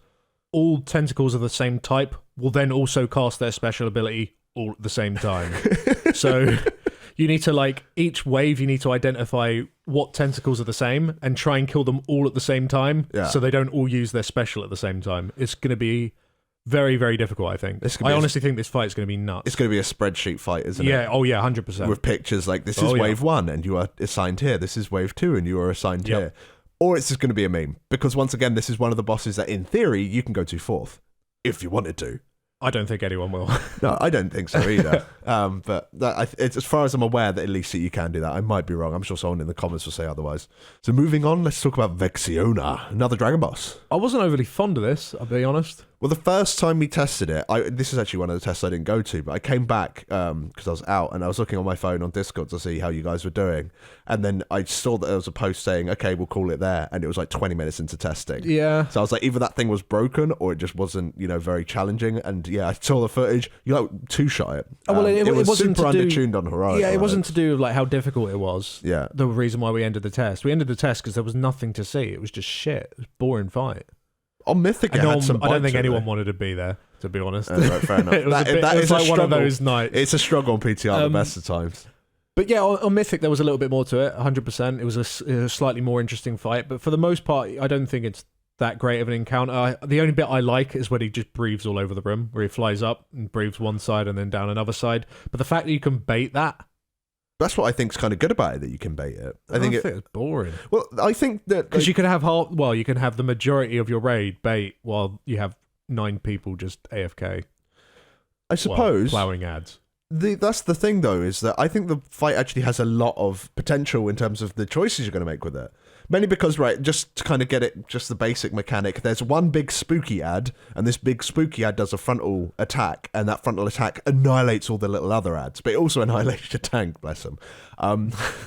all tentacles of the same type will then also cast their special ability all at the same time. So you need to, like, each wave, you need to identify what tentacles are the same and try and kill them all at the same time, so they don't all use their special at the same time. It's going to be very, very difficult, I think. I honestly think this fight's going to be nuts. It's going to be a spreadsheet fight, isn't it? Yeah, oh yeah, 100%. With pictures like, this is wave 1 and you are assigned here. This is wave 2 and you are assigned here. Or it's just going to be a meme. Because once again, this is one of the bosses that, in theory, you can go to 4th. If you wanted to. I don't think anyone will. No, I don't think so either. But it's, as far as I'm aware, that at least you can do that. I might be wrong. I'm sure someone in the comments will say otherwise. So moving on, let's talk about Vexiona, another dragon boss. I wasn't overly fond of this, I'll be honest. Well, the first time we tested it, this is actually one of the tests I didn't go to, but I came back because I was out and I was looking on my phone on Discord to see how you guys were doing. And then I saw that there was a post saying, okay, we'll call it there. And it was like 20 minutes into testing. Yeah. So I was like, either that thing was broken or it just wasn't, very challenging. And yeah, I saw the footage. You like two-shot it. Well, it wasn't super to undertuned on Heroic. Yeah, it wasn't to do with like how difficult it was. Yeah. The reason why we ended the test. We ended the test because there was nothing to see. It was just shit. It was a boring fight. On Mythic, I don't think anyone wanted to be there, to be honest. Right, fair enough. It was like one of those nights. It's a struggle on PTR the best of times. But yeah, on Mythic, there was a little bit more to it, 100%. It was a slightly more interesting fight. But for the most part, I don't think it's that great of an encounter. The only bit I like is when he just breathes all over the room, where he flies up and breathes one side and then down another side. But the fact that you can bait that... That's what I think's kind of good about it, that you can bait it. I think it's boring. Well, I think that... Because you can have you can have the majority of your raid bait while you have 9 people just AFK. I suppose. Plowing ads. That's the thing, though, is that I think the fight actually has a lot of potential in terms of the choices you're going to make with it. Mainly because, right, just to kind of get it, just the basic mechanic, there's one big spooky ad, and this big spooky ad does a frontal attack, and that frontal attack annihilates all the little other ads, but it also annihilates your tank, bless them.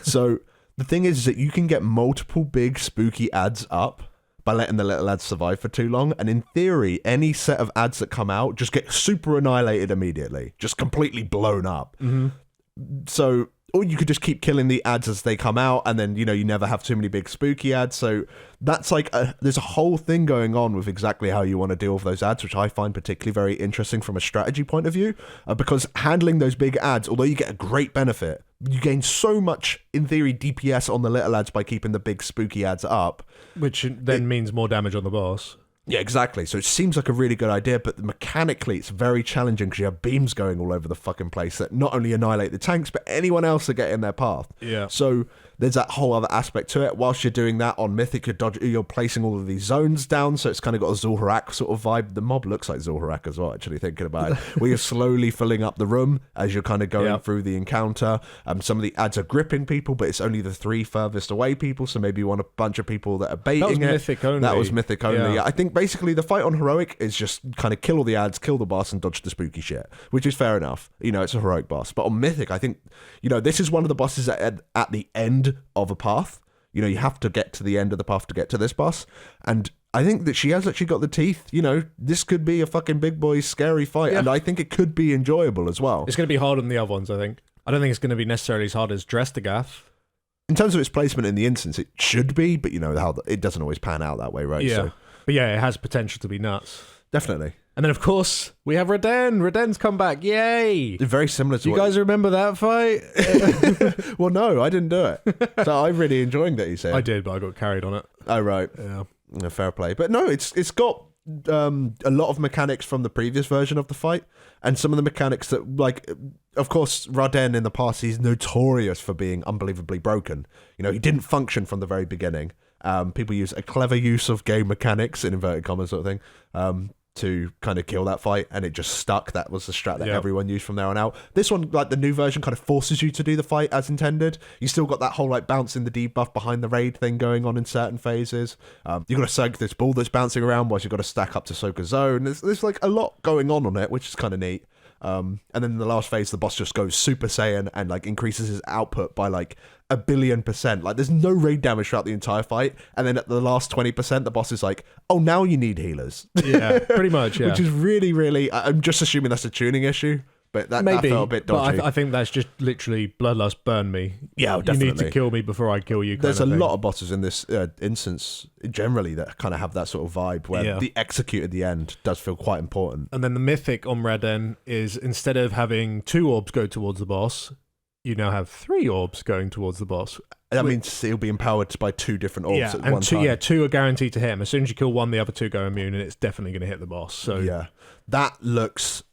So the thing is that you can get multiple big spooky ads up by letting the little ads survive for too long, and in theory, any set of ads that come out just get super annihilated immediately, just completely blown up. Mm-hmm. So... Or you could just keep killing the ads as they come out, and then, you never have too many big spooky ads. So that's like, there's a whole thing going on with exactly how you want to deal with those ads, which I find particularly very interesting from a strategy point of view, because handling those big ads, although you get a great benefit, you gain so much, in theory, DPS on the little ads by keeping the big spooky ads up. Which then means more damage on the boss. Yeah, exactly. So it seems like a really good idea, but mechanically it's very challenging because you have beams going all over the fucking place that not only annihilate the tanks, but anyone else that get in their path. Yeah. So there's that whole other aspect to it. Whilst you're doing that on Mythic, you're placing all of these zones down, so it's kind of got a Zul'Harak sort of vibe. The mob looks like Zul'Harak as well, actually, thinking about it. Where you're slowly filling up the room as you're kind of going through the encounter. Some of the ads are gripping people, but it's only the 3 furthest away people, so maybe you want a bunch of people that are baiting it. That was Mythic only. That was Mythic only. Yeah. I think basically the fight on Heroic is just kind of kill all the ads, kill the boss, and dodge the spooky shit, which is fair enough. It's a Heroic boss. But on Mythic, I think, this is one of the bosses at the end of a path. You have to get to the end of the path to get to this boss. And I think that she has actually got the teeth. This could be a fucking big boy scary fight. Yeah. And I think it could be enjoyable as well. It's going to be harder than the other ones, I think. I don't think it's going to be necessarily as hard as Drest'agath. In terms of its placement in the instance, it should be, but how it doesn't always pan out that way, right? Yeah. So. But yeah, it has potential to be nuts. Definitely. And then, of course, we have Reden. Reden's come back. Yay! Very similar to you guys remember that fight? Well, no, I didn't do it. So I'm really enjoying that, you said. I did, but I got carried on it. Oh, right. Yeah. Fair play. But no, it's got a lot of mechanics from the previous version of the fight, and some of the mechanics that, like, of course, Raden in the past, he's notorious for being unbelievably broken. You know, he didn't function from the very beginning. People use a clever use of game mechanics, in inverted commas sort of thing, to kind of kill that fight, and it just stuck. That was the strat that everyone used from there on out. This one, like the new version, kind of forces you to do the fight as intended. You still got that whole like bouncing the debuff behind the raid thing going on in certain phases. You've got to soak this ball that's bouncing around whilst you've got to stack up to soak a zone. There's like a lot going on it, which is kind of neat. And then in the last phase, the boss just goes Super Saiyan and like increases his output by like 1 billion%. Like there's no raid damage throughout the entire fight, and then at the last 20%, the boss is like, "Oh, now you need healers." Yeah, pretty much. Yeah, which is really, really. I'm just assuming that's a tuning issue, but that felt a bit dodgy. But I think that's just literally bloodlust burn me. Yeah, definitely. You need to kill me before I kill you. There's a lot of bosses in this instance generally that kind of have that sort of vibe where the execute at the end does feel quite important. And then the mythic on Raden is, instead of having 2 orbs go towards the boss, you now have 3 orbs going towards the boss. That means he'll be empowered by 2 different orbs at one time. Yeah, 2 are guaranteed to hit him. As soon as you kill one, the other 2 go immune, and it's definitely going to hit the boss. So yeah, that looks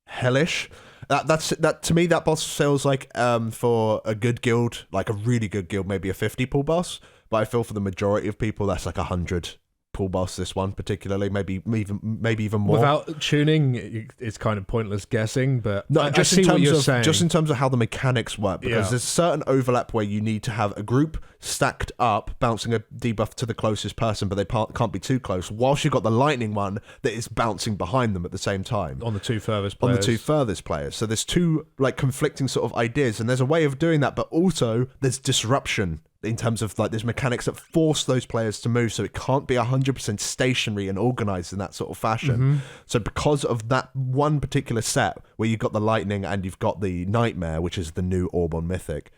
hellish. That to me, that boss feels like for a good guild, like a really good guild, maybe a 50 pull boss. But I feel for the majority of people, that's like 100 pull boss. This one particularly, maybe even more. Without tuning, it's kind of pointless guessing. But no, I see what you're saying. Just in terms of how the mechanics work, because there's a certain overlap where you need to have a group stacked up, bouncing a debuff to the closest person, but they can't be too close. Whilst you've got the lightning one that is bouncing behind them at the same time on the 2 furthest players. So there's 2 like conflicting sort of ideas, and there's a way of doing that, but also there's disruption in terms of like there's mechanics that force those players to move, so it can't be 100% stationary and organized in that sort of fashion. So because of that one particular set where you've got the lightning and you've got the nightmare, which is the new orb on mythic,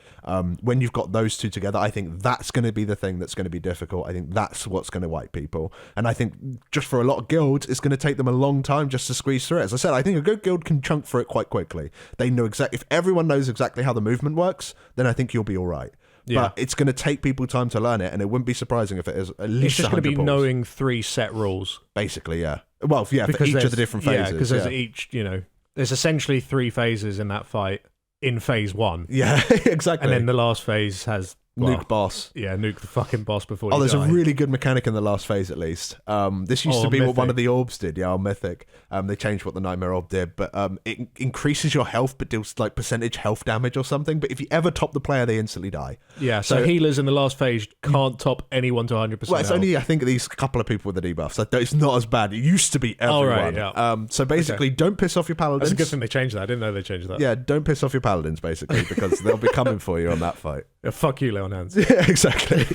when you've got those 2 together, I think that's going to be the thing that's going to be difficult. I think that's what's going to wipe people, and I think just for a lot of guilds it's going to take them a long time just to squeeze through it. As I said, I think a good guild can chunk through it quite quickly. They know exactly, if everyone knows exactly how the movement works, then I think you'll be all right. Yeah. But it's going to take people time to learn it, and it wouldn't be surprising if it is at least it's just going to be pulls. Knowing 3 set rules. Basically, yeah. Well, yeah, because for each of the different phases. Yeah, because there's each, there's essentially 3 phases in that fight in phase 1. Yeah, exactly. And then the last phase has... nuke boss. Yeah, nuke the fucking boss before you there's die. A really good mechanic in the last phase, at least. This used to be what one of the orbs did, on Mythic. They changed what the Nightmare Orb did, but it increases your health, but deals like percentage health damage or something. But if you ever top the player, they instantly die. Yeah, so healers in the last phase can't top anyone to 100%. Well, it's only, I think, these couple of people with the debuffs. So it's not as bad. It used to be everyone. Right, yeah. So basically, don't piss off your paladins. That's a good thing they changed that. I didn't know they changed that. Yeah, don't piss off your paladins, basically, because they'll be coming for you on that fight. Yeah, fuck you, Leon Hands. Yeah, exactly.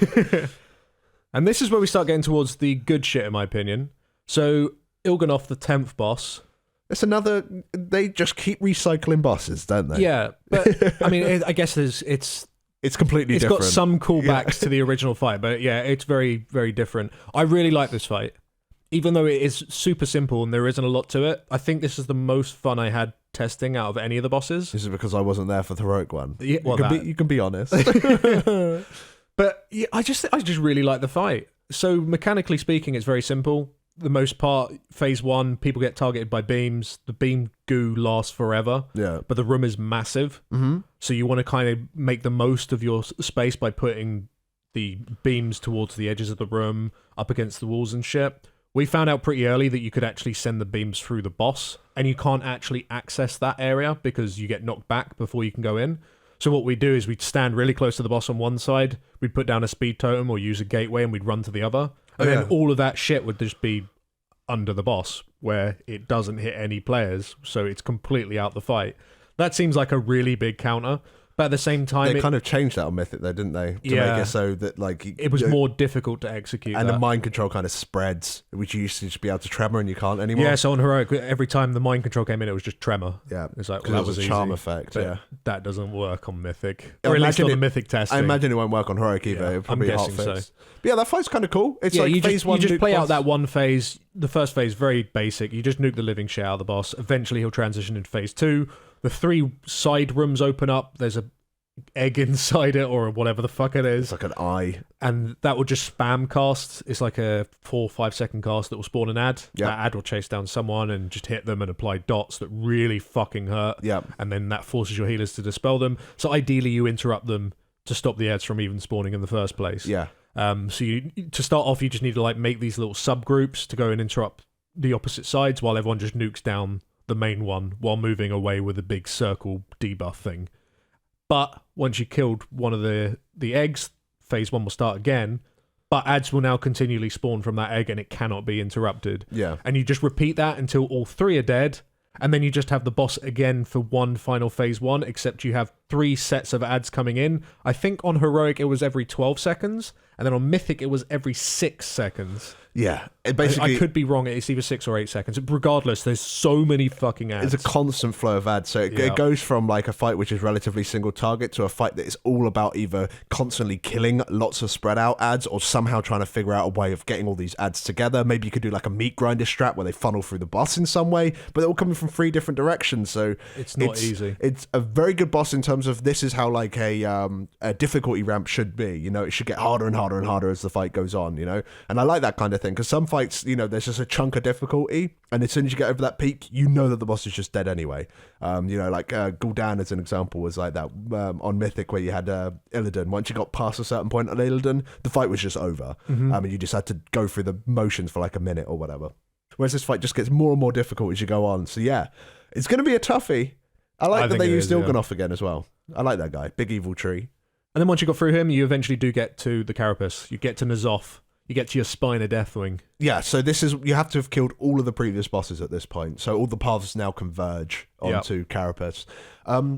And this is where we start getting towards the good shit, in my opinion. So, Il'gynoth, the 10th boss. It's another... They just keep recycling bosses, don't they? Yeah, but, I mean, I guess it's completely different. It's got some callbacks to the original fight, but yeah, it's very, very different. I really like this fight. Even though it is super simple and there isn't a lot to it, I think this is the most fun I had testing out of any of the bosses. This is because I wasn't there for the heroic one. Yeah, well, you can be honest. But yeah, I just really like the fight. So mechanically speaking, it's very simple. The most part, phase 1, people get targeted by beams. The beam goo lasts forever. Yeah. But the room is massive. Mm-hmm. So you want to kind of make the most of your space by putting the beams towards the edges of the room, up against the walls and shit. We found out pretty early that you could actually send the beams through the boss, and you can't actually access that area because you get knocked back before you can go in. So what we do is we'd stand really close to the boss on one side, we'd put down a speed totem or use a gateway, and we'd run to the other. And then all of that shit would just be under the boss, where it doesn't hit any players, so it's completely out the fight. That seems like a really big counter. But at the same time... They kind of changed that on Mythic, though, didn't they? To make it so that, like... It was more difficult to execute. And the mind control kind of spreads, which you used to just be able to tremor and you can't anymore. Yeah, so on Heroic, every time the mind control came in, it was just tremor. Yeah. It's like, well, that was a charm effect, but that doesn't work on Mythic. Or at least on the Mythic testing. I imagine it won't work on Heroic either. Yeah, I'm guessing so. But yeah, that fight's kind of cool. It's like phase 1 you just play out that one phase. The first phase, very basic. You just nuke the living shit out of the boss. Eventually, he'll transition into phase 2. The 3 side rooms open up. There's a egg inside it or whatever the fuck it is. It's like an eye. And that will just spam cast. It's like a 4 or 5 second cast that will spawn an ad. Yep. That ad will chase down someone and just hit them and apply dots that really fucking hurt. Yep. And then that forces your healers to dispel them. So ideally you interrupt them to stop the ads from even spawning in the first place. Yeah. So to start off, you just need to like make these little subgroups to go and interrupt the opposite sides while everyone just nukes down the main one while moving away with a big circle debuff thing. But once you killed one of the eggs, phase 1 will start again, but ads will now continually spawn from that egg and it cannot be interrupted. Yeah. And you just repeat that until all 3 are dead, and then you just have the boss again for one final phase 1, except you have 3 sets of ads coming in. I think on Heroic it was every 12 seconds, and then on Mythic it was every 6 seconds. Yeah, it basically, I could be wrong. It's either 6 or 8 seconds. Regardless, there's so many fucking ads. it's a constant flow of ads. So it goes from like a fight which is relatively single target to a fight that is all about either constantly killing lots of spread out ads or somehow trying to figure out a way of getting all these ads together. Maybe you could do like a meat grinder strat where they funnel through the boss in some way, but they're all coming from 3 different directions. So it's not easy. It's a very good boss in terms of this is how like a difficulty ramp should be. You know, it should get harder and harder and harder as the fight goes on. You know, and I like that kind of thing because some fights, you know, there's just a chunk of difficulty, and as soon as you get over that peak, you know that the boss is just dead anyway. You know, like Gul'dan as an example was like that on Mythic where you had Illidan. Once you got past a certain point on Illidan, the fight was just over. And you just had to go through the motions for like a minute or whatever. Whereas this fight just gets more and more difficult as you go on. So yeah, it's going to be a toughie. I like that they used Il'gynoth again as well. I like that guy. Big evil tree. And then once you got through him, you eventually do get to the Carapace. You get to N'Zoth. You get to your Spine of Deathwing. Yeah, so this is, you have to have killed all of the previous bosses at this point. So all the paths now converge onto Carapace.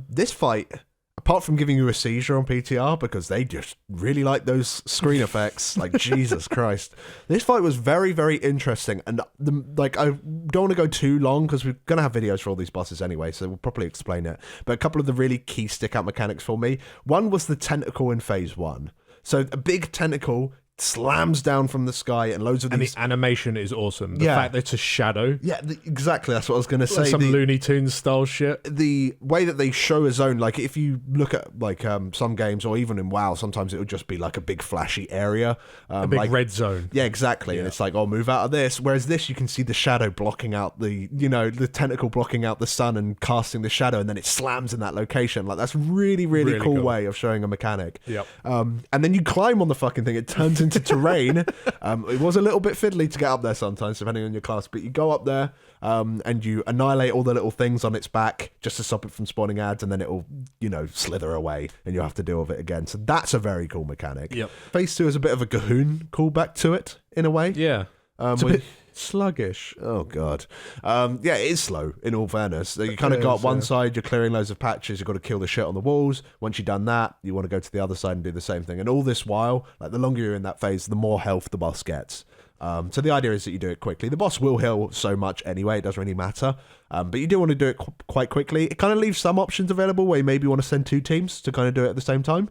This fight, apart from giving you a seizure on PTR, because they just really like those screen effects, like Jesus Christ. This fight was very, very interesting. And I don't want to go too long because we're going to have videos for all these bosses anyway, so we'll probably explain it. But a couple of the really key stick-out mechanics for me. One was the tentacle in phase 1. So a big tentacle slams down from the sky and loads of these... And the animation is awesome. The fact that it's a shadow. Yeah, exactly. That's what I was going to say. Some Looney Tunes style shit. The way that they show a zone, like if you look at like some games or even in WoW, sometimes it would just be like a big flashy area. A big red zone. Yeah, exactly. Yeah. And it's like, oh, move out of this. Whereas this, you can see the shadow blocking out the tentacle blocking out the sun and casting the shadow, and then it slams in that location. Like that's really, really cool way of showing a mechanic. Yep. And then you climb on the fucking thing. It turns into terrain. It was a little bit fiddly to get up there sometimes, depending on your class, but you go up there and you annihilate all the little things on its back just to stop it from spawning ads, and then it'll, slither away and you'll have to deal with it again. So that's a very cool mechanic. Yep. Phase 2 is a bit of a Gahoon callback to it, in a way. Yeah. It's a bit sluggish. Oh, God. Yeah, it is slow, in all fairness. So you kind of got one side, you're clearing loads of patches, you've got to kill the shit on the walls. Once you've done that, you want to go to the other side and do the same thing. And all this while, like the longer you're in that phase, the more health the boss gets. So the idea is that you do it quickly. The boss will heal so much anyway, it doesn't really matter. But you do want to do it quite quickly. It kind of leaves some options available where you maybe want to send 2 teams to kind of do it at the same time.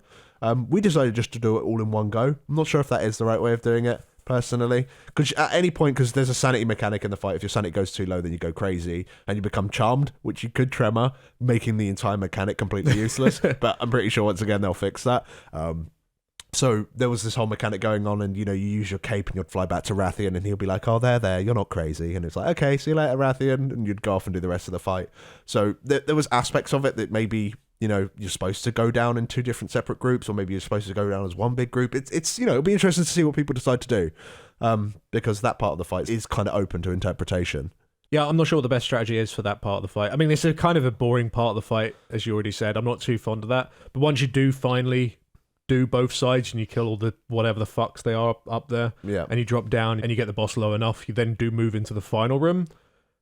We decided just to do it all in one go. I'm not sure if that is the right way of doing it, personally, because at any point, because there's a sanity mechanic in the fight, if your sanity goes too low, then you go crazy and you become charmed, which you could tremor, making the entire mechanic completely useless. But I'm pretty sure once again they'll fix that. So there was this whole mechanic going on, and you use your cape and you'd fly back to Rathian, and he'll be like, "Oh, there, you're not crazy," and it's like, "Okay, see you later, Rathian," and you'd go off and do the rest of the fight. So there was aspects of it that maybe you're supposed to go down in 2 different separate groups, or maybe you're supposed to go down as one big group. It's it'll be interesting to see what people decide to do, because that part of the fight is kind of open to interpretation. Yeah, I'm not sure what the best strategy is for that part of the fight. I mean, it's a kind of a boring part of the fight, as you already said. I'm not too fond of that. But once you do finally do both sides and you kill all the whatever the fucks they are up there, and you drop down and you get the boss low enough, you then do move into the final room.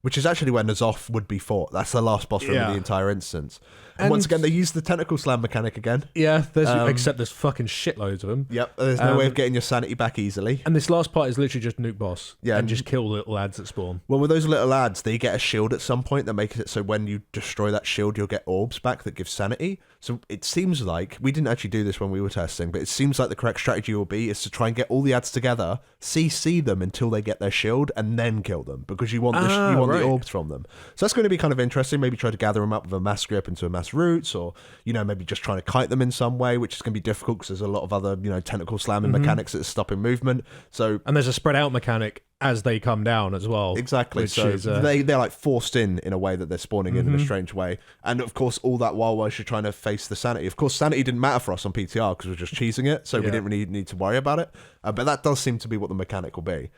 Which is actually where N'Zoth would be fought. That's the last boss room of the entire instance. And once again, they use the tentacle slam mechanic again. Yeah, except there's fucking shitloads of them. Yep, there's no way of getting your sanity back easily. And this last part is literally just nuke boss. Yeah, and just kill the little ads that spawn. Well, with those little ads, they get a shield at some point that makes it so when you destroy that shield, you'll get orbs back that give sanity. So it seems like, we didn't actually do this when we were testing, but it seems like the correct strategy will be is to try and get all the ads together, CC them until they get their shield, and then kill them. Because you want the orbs from them. So that's going to be kind of interesting. Maybe try to gather them up with a mass grip into a mass roots, or, maybe just trying to kite them in some way, which is going to be difficult because there's a lot of other, tentacle slamming mechanics that are stopping movement. And there's a spread out mechanic as they come down as well. Exactly. So they're like forced in a way that they're spawning in a strange way. And of course, all that while you're trying to face the sanity. Of course, sanity didn't matter for us on PTR because we were just cheesing it, so we didn't really need to worry about it. But that does seem to be what the mechanic will be.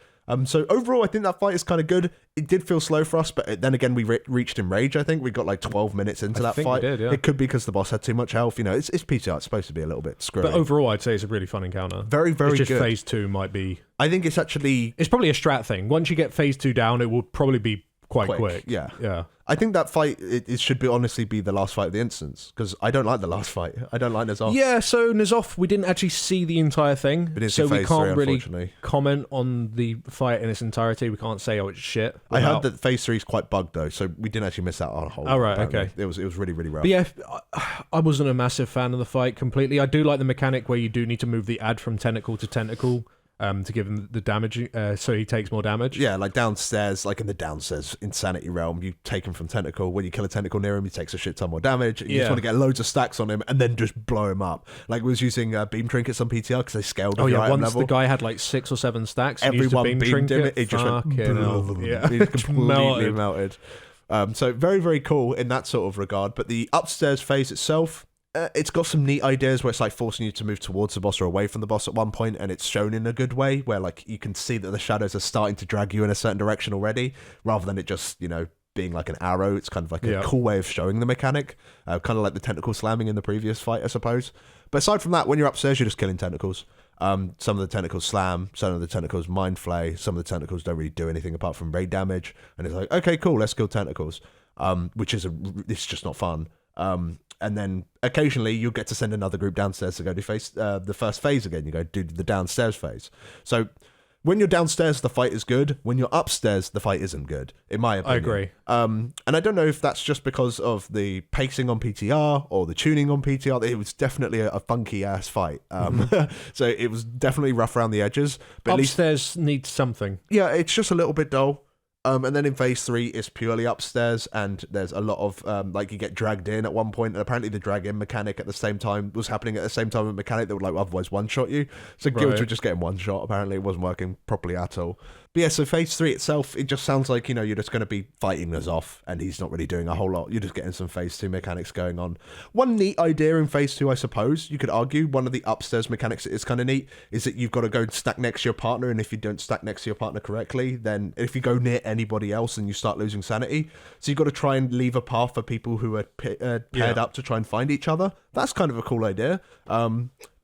So overall, I think that fight is kind of good. It did feel slow for us, but then again, we reached in rage. I think we got like 12 minutes into that fight. We did, yeah. It could be because the boss had too much health. It's PTR. It's supposed to be a little bit screwy. But overall, I'd say it's a really fun encounter. Very, very it's just good. Phase 2 might be... I think it's probably a strat thing. Once you get Phase 2 down, it will probably be quite quick. Yeah. I think that fight, it should honestly be the last fight of the instance, because I don't like the last fight. I don't like N'Zoth. Yeah, so N'Zoth, we didn't actually see the entire thing, so we can't really comment on the fight in its entirety. We can't say, it's shit. I heard that Phase 3 is quite bugged, though, so we didn't actually miss out on a whole. Oh, right, okay. It was really, really rough. But yeah, I wasn't a massive fan of the fight completely. I do like the mechanic where you do need to move the ad from tentacle to tentacle, to give him the damage, so he takes more damage. Yeah, like downstairs, like in the downstairs insanity realm, you take him from tentacle. When you kill a tentacle near him, he takes a shit ton more damage. You just want to get loads of stacks on him and then just blow him up. Like we was using beam trinkets on PTR because they scaled. Once level. the guy had like 6 or 7 stacks, everyone beamed him. It just went. He completely melted. So very, very cool in that sort of regard. But the upstairs phase itself, it's got some neat ideas where it's like forcing you to move towards the boss or away from the boss at one point, and it's shown in a good way where like you can see that the shadows are starting to drag you in a certain direction already, rather than it just being like an arrow. It's kind of like a cool way of showing the mechanic, kind of like the tentacle slamming in the previous fight, I suppose. But aside from that, when you're upstairs, you're just killing tentacles. Some of the tentacles slam, some of the tentacles mind flay, some of the tentacles don't really do anything apart from raid damage, and it's like, okay, cool, let's kill tentacles, which is it's just not fun. And then occasionally you'll get to send another group downstairs to go do the first phase again. You go do the downstairs phase. So when you're downstairs, the fight is good. When you're upstairs, the fight isn't good, in my opinion. I agree. And I don't know if that's just because of the pacing on PTR or the tuning on PTR. It was definitely a funky-ass fight. So it was definitely rough around the edges. But upstairs needs something. Yeah, it's just a little bit dull. And then in Phase 3, it's purely upstairs, and there's a lot of, like, you get dragged in at one point, and apparently the drag-in mechanic at the same time was happening at the same time with a mechanic that would, like, otherwise one-shot you. So guilds were just getting one-shot, apparently. It wasn't working properly at all. But yeah, so Phase 3 itself, it just sounds like, you're just going to be fighting N'Zoth, and he's not really doing a whole lot. You're just getting some Phase 2 mechanics going on. One neat idea in Phase 2, I suppose, you could argue, one of the upstairs mechanics that is kind of neat, is that you've got to go and stack next to your partner, and if you don't stack next to your partner correctly, then if you go near anybody else, and you start losing sanity. So you've got to try and leave a path for people who are paired up to try and find each other. That's kind of a cool idea.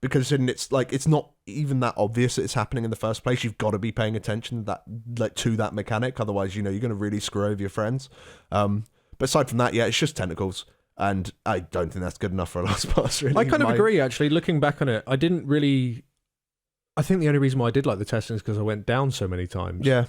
Because then it's like, it's not even that obvious that it's happening in the first place. You've got to be paying attention to that mechanic. Otherwise, you're going to really screw over your friends. But aside from that, yeah, it's just tentacles. And I don't think that's good enough for a last boss, really. I kind of agree, actually. Looking back on it, I think the only reason why I did like the testing is because I went down so many times. Yeah.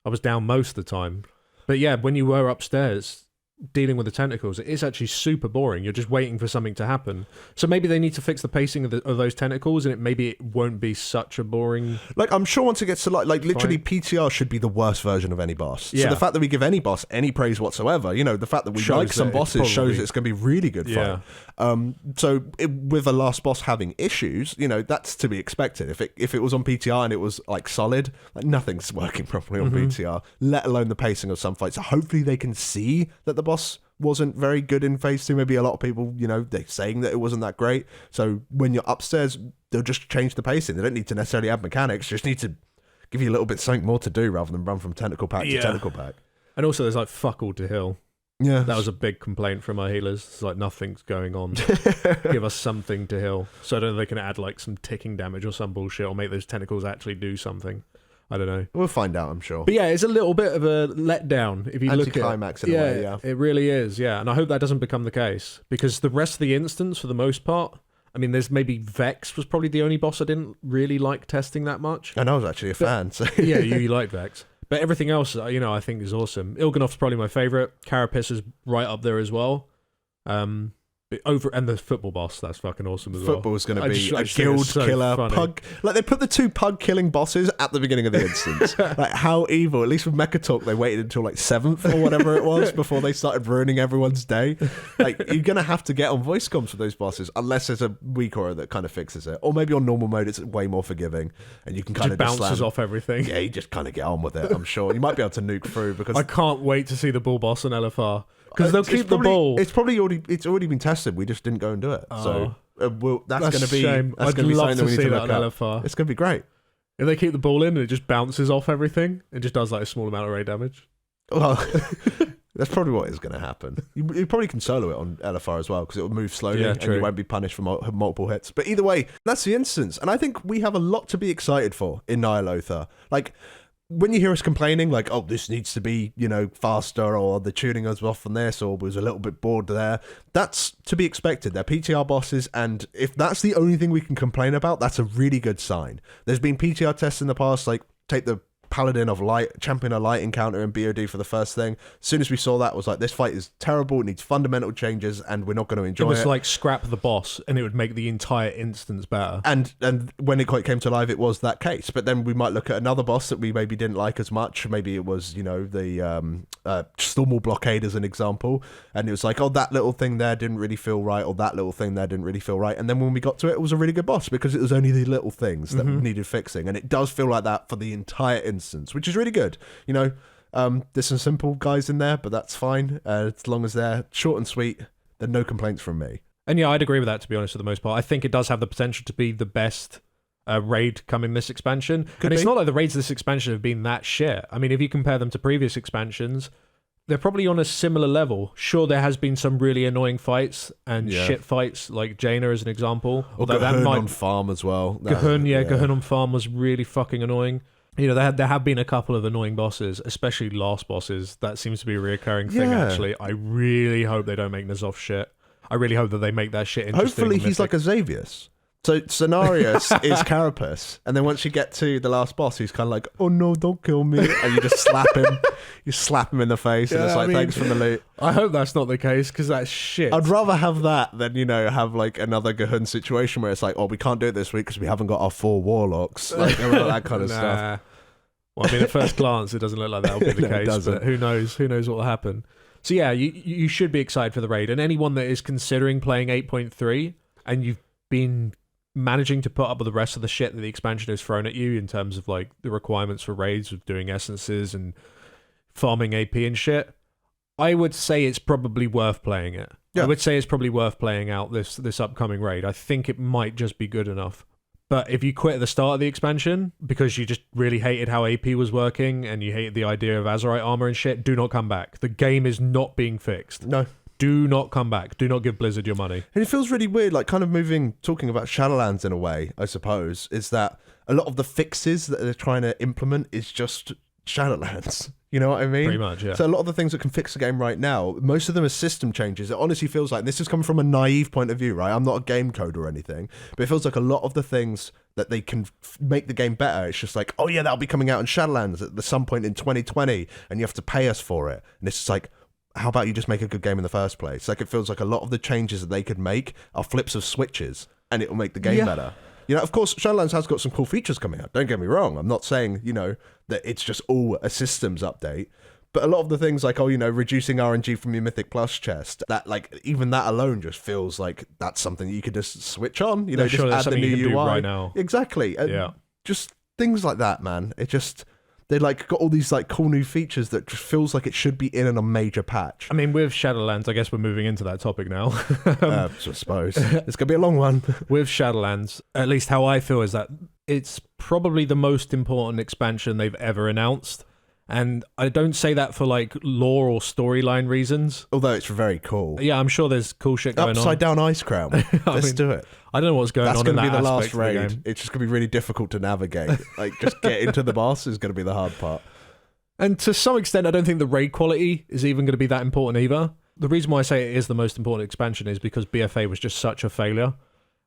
I was down most of the time. But yeah, when you were upstairs dealing with the tentacles, it is actually super boring. You're just waiting for something to happen. So maybe they need to fix the pacing of those tentacles, and maybe it won't be such a boring... Like, I'm sure once it gets to, like literally PTR should be the worst version of any boss. Yeah. So the fact that we give any boss any praise whatsoever, the fact that we like some bosses shows it's going to be really good fight. So with a last boss having issues, that's to be expected. If it was on PTR and it was, like, solid, like, nothing's working properly on PTR, let alone the pacing of some fights. So hopefully they can see that the boss wasn't very good in Phase 2. Maybe a lot of people, they're saying that it wasn't that great. So when you're upstairs, they'll just change the pacing. They don't need to necessarily add mechanics, just need to give you a little bit something more to do rather than run from tentacle pack to tentacle pack. And also there's like fuck all to heal. Yeah. That was a big complaint from our healers. It's like nothing's going on. Give us something to heal. So I don't know if they can add like some ticking damage or some bullshit, or make those tentacles actually do something. I don't know. We'll find out, I'm sure. But yeah, it's a little bit of a letdown if you look at anticlimax in a way, yeah. It really is, yeah. And I hope that doesn't become the case, because the rest of the instance, for the most part, I mean, there's maybe Vex was probably the only boss I didn't really like testing that much. And I was actually a fan, so... Yeah, you like Vex. But everything else, I think is awesome. Il'gynoth's probably my favourite. Carapace is right up there as well. And the football boss, that's fucking awesome as well. Football's going to be a think guild it's so killer funny. pug. Like they put the 2 pug killing bosses at the beginning of the instance. Like how evil. At least with Mecha Talk, they waited until like 7th or whatever it was before they started ruining everyone's day. Like you're going to have to get on voice comms for those bosses unless there's a weak aura that kind of fixes it. Or maybe on normal mode it's way more forgiving and you can kind of bounces off everything. Yeah, you just kind of get on with it. I'm sure you might be able to nuke through because I can't wait to see the bull boss on LFR. Because they'll keep the ball. It's already been tested. We just didn't go and do it. So that's going to be shame. that's going to be something that we need to look on at. LFR. It's going to be great. If they keep the ball in and it just bounces off everything, it just does like a small amount of ray damage. Well, that's probably what is going to happen. You probably can solo it on LFR as well because it will move slowly and you won't be punished for multiple hits. But either way, that's the instance. And I think we have a lot to be excited for in Ny'alotha. Like, when you hear us complaining, like, oh, this needs to be, faster, or the tuning was off on this, or was a little bit bored there, that's to be expected. They're PTR bosses, and if that's the only thing we can complain about, that's a really good sign. There's been PTR tests in the past, like, take the Paladin of Light, Champion of Light encounter in BOD for the first thing. As soon as we saw that, it was like, this fight is terrible, it needs fundamental changes, and we're not going to enjoy it. It was like scrap the boss, and it would make the entire instance better. And when it quite came to life, it was that case. But then we might look at another boss that we maybe didn't like as much. Maybe it was, the Stormal Blockade as an example. And it was like, oh, that little thing there didn't really feel right, or that little thing there didn't really feel right. And then when we got to it, it was a really good boss because it was only the little things that needed fixing. And it does feel like that for the entire instance, which is really good. There's some simple guys in there, but that's fine. As long as they're short and sweet, then no complaints from me. And yeah, I'd agree with that, to be honest, for the most part. I think it does have the potential to be the best raid coming this expansion. It's not like the raids this expansion have been that shit. I mean, if you compare them to previous expansions, they're probably on a similar level. Sure, there has been some really annoying fights and shit fights, like Jaina as an example. Although that might on farm as well. Gahun on farm was really fucking annoying. There have been a couple of annoying bosses, especially last bosses. That seems to be a reoccurring thing, actually. I really hope they don't make N'Zoth shit. I really hope that they make that shit interesting. Hopefully he's like a Xavius. So Cenarius is Carapace, and then once you get to the last boss, he's kind of like, oh no, don't kill me. And you just slap him. You slap him in the face, and it's like, thanks for the loot. I hope that's not the case, because that's shit. I'd rather have that than, have like another Gahun situation where it's like, oh, we can't do it this week because we haven't got our 4 warlocks. Like, that kind of stuff. Well, I mean, at first glance, it doesn't look like that'll be the case, but who knows? Who knows what will happen? So yeah, you should be excited for the raid, and anyone that is considering playing 8.3 and you've been managing to put up with the rest of the shit that the expansion has thrown at you in terms of like the requirements for raids with doing essences and farming AP and shit, I would say it's probably worth playing it. Yeah. I would say it's probably worth playing out this upcoming raid. I think it might just be good enough. But if you quit at the start of the expansion because you just really hated how AP was working and you hated the idea of Azerite armor and shit, do not come back. The game is not being fixed. No. Do not come back. Do not give Blizzard your money. And it feels really weird, like kind of talking about Shadowlands in a way, I suppose, is that a lot of the fixes that they're trying to implement is just Shadowlands. You know what I mean? Pretty much, yeah. So a lot of the things that can fix the game right now, most of them are system changes. It honestly feels like, and this is coming from a naive point of view, right? I'm not a game coder or anything, but it feels like a lot of the things that they can make the game better, it's just like, oh yeah, that'll be coming out in Shadowlands at some point in 2020, and you have to pay us for it. And it's just like, how about you just make a good game in the first place? Like, it feels like a lot of the changes that they could make are flips of switches, and it will make the game better. Of course, Shadowlands has got some cool features coming out. Don't get me wrong. I'm not saying, that it's just all a systems update. But a lot of the things like, reducing RNG from your Mythic Plus chest, that like even that alone just feels like that's something that you could just switch on. Just add the new UI right now. Exactly. And just things like that, man. It just they like got all these like cool new features that just feels like it should be in a major patch. I mean, with Shadowlands, I guess we're moving into that topic now. I suppose it's gonna be a long one. With Shadowlands, at least how I feel is that it's probably the most important expansion they've ever announced. And I don't say that for like lore or storyline reasons. Although it's very cool. Yeah, I'm sure there's cool shit going on. Upside down ice crown. Let's do it. I don't know what's going on in that That's going to be the last aspect raid. of the game. It's just going to be really difficult to navigate. Like, just get into the boss is going to be the hard part. And to some extent, I don't think the raid quality is even going to be that important either. The reason why I say it is the most important expansion is because BFA was just such a failure.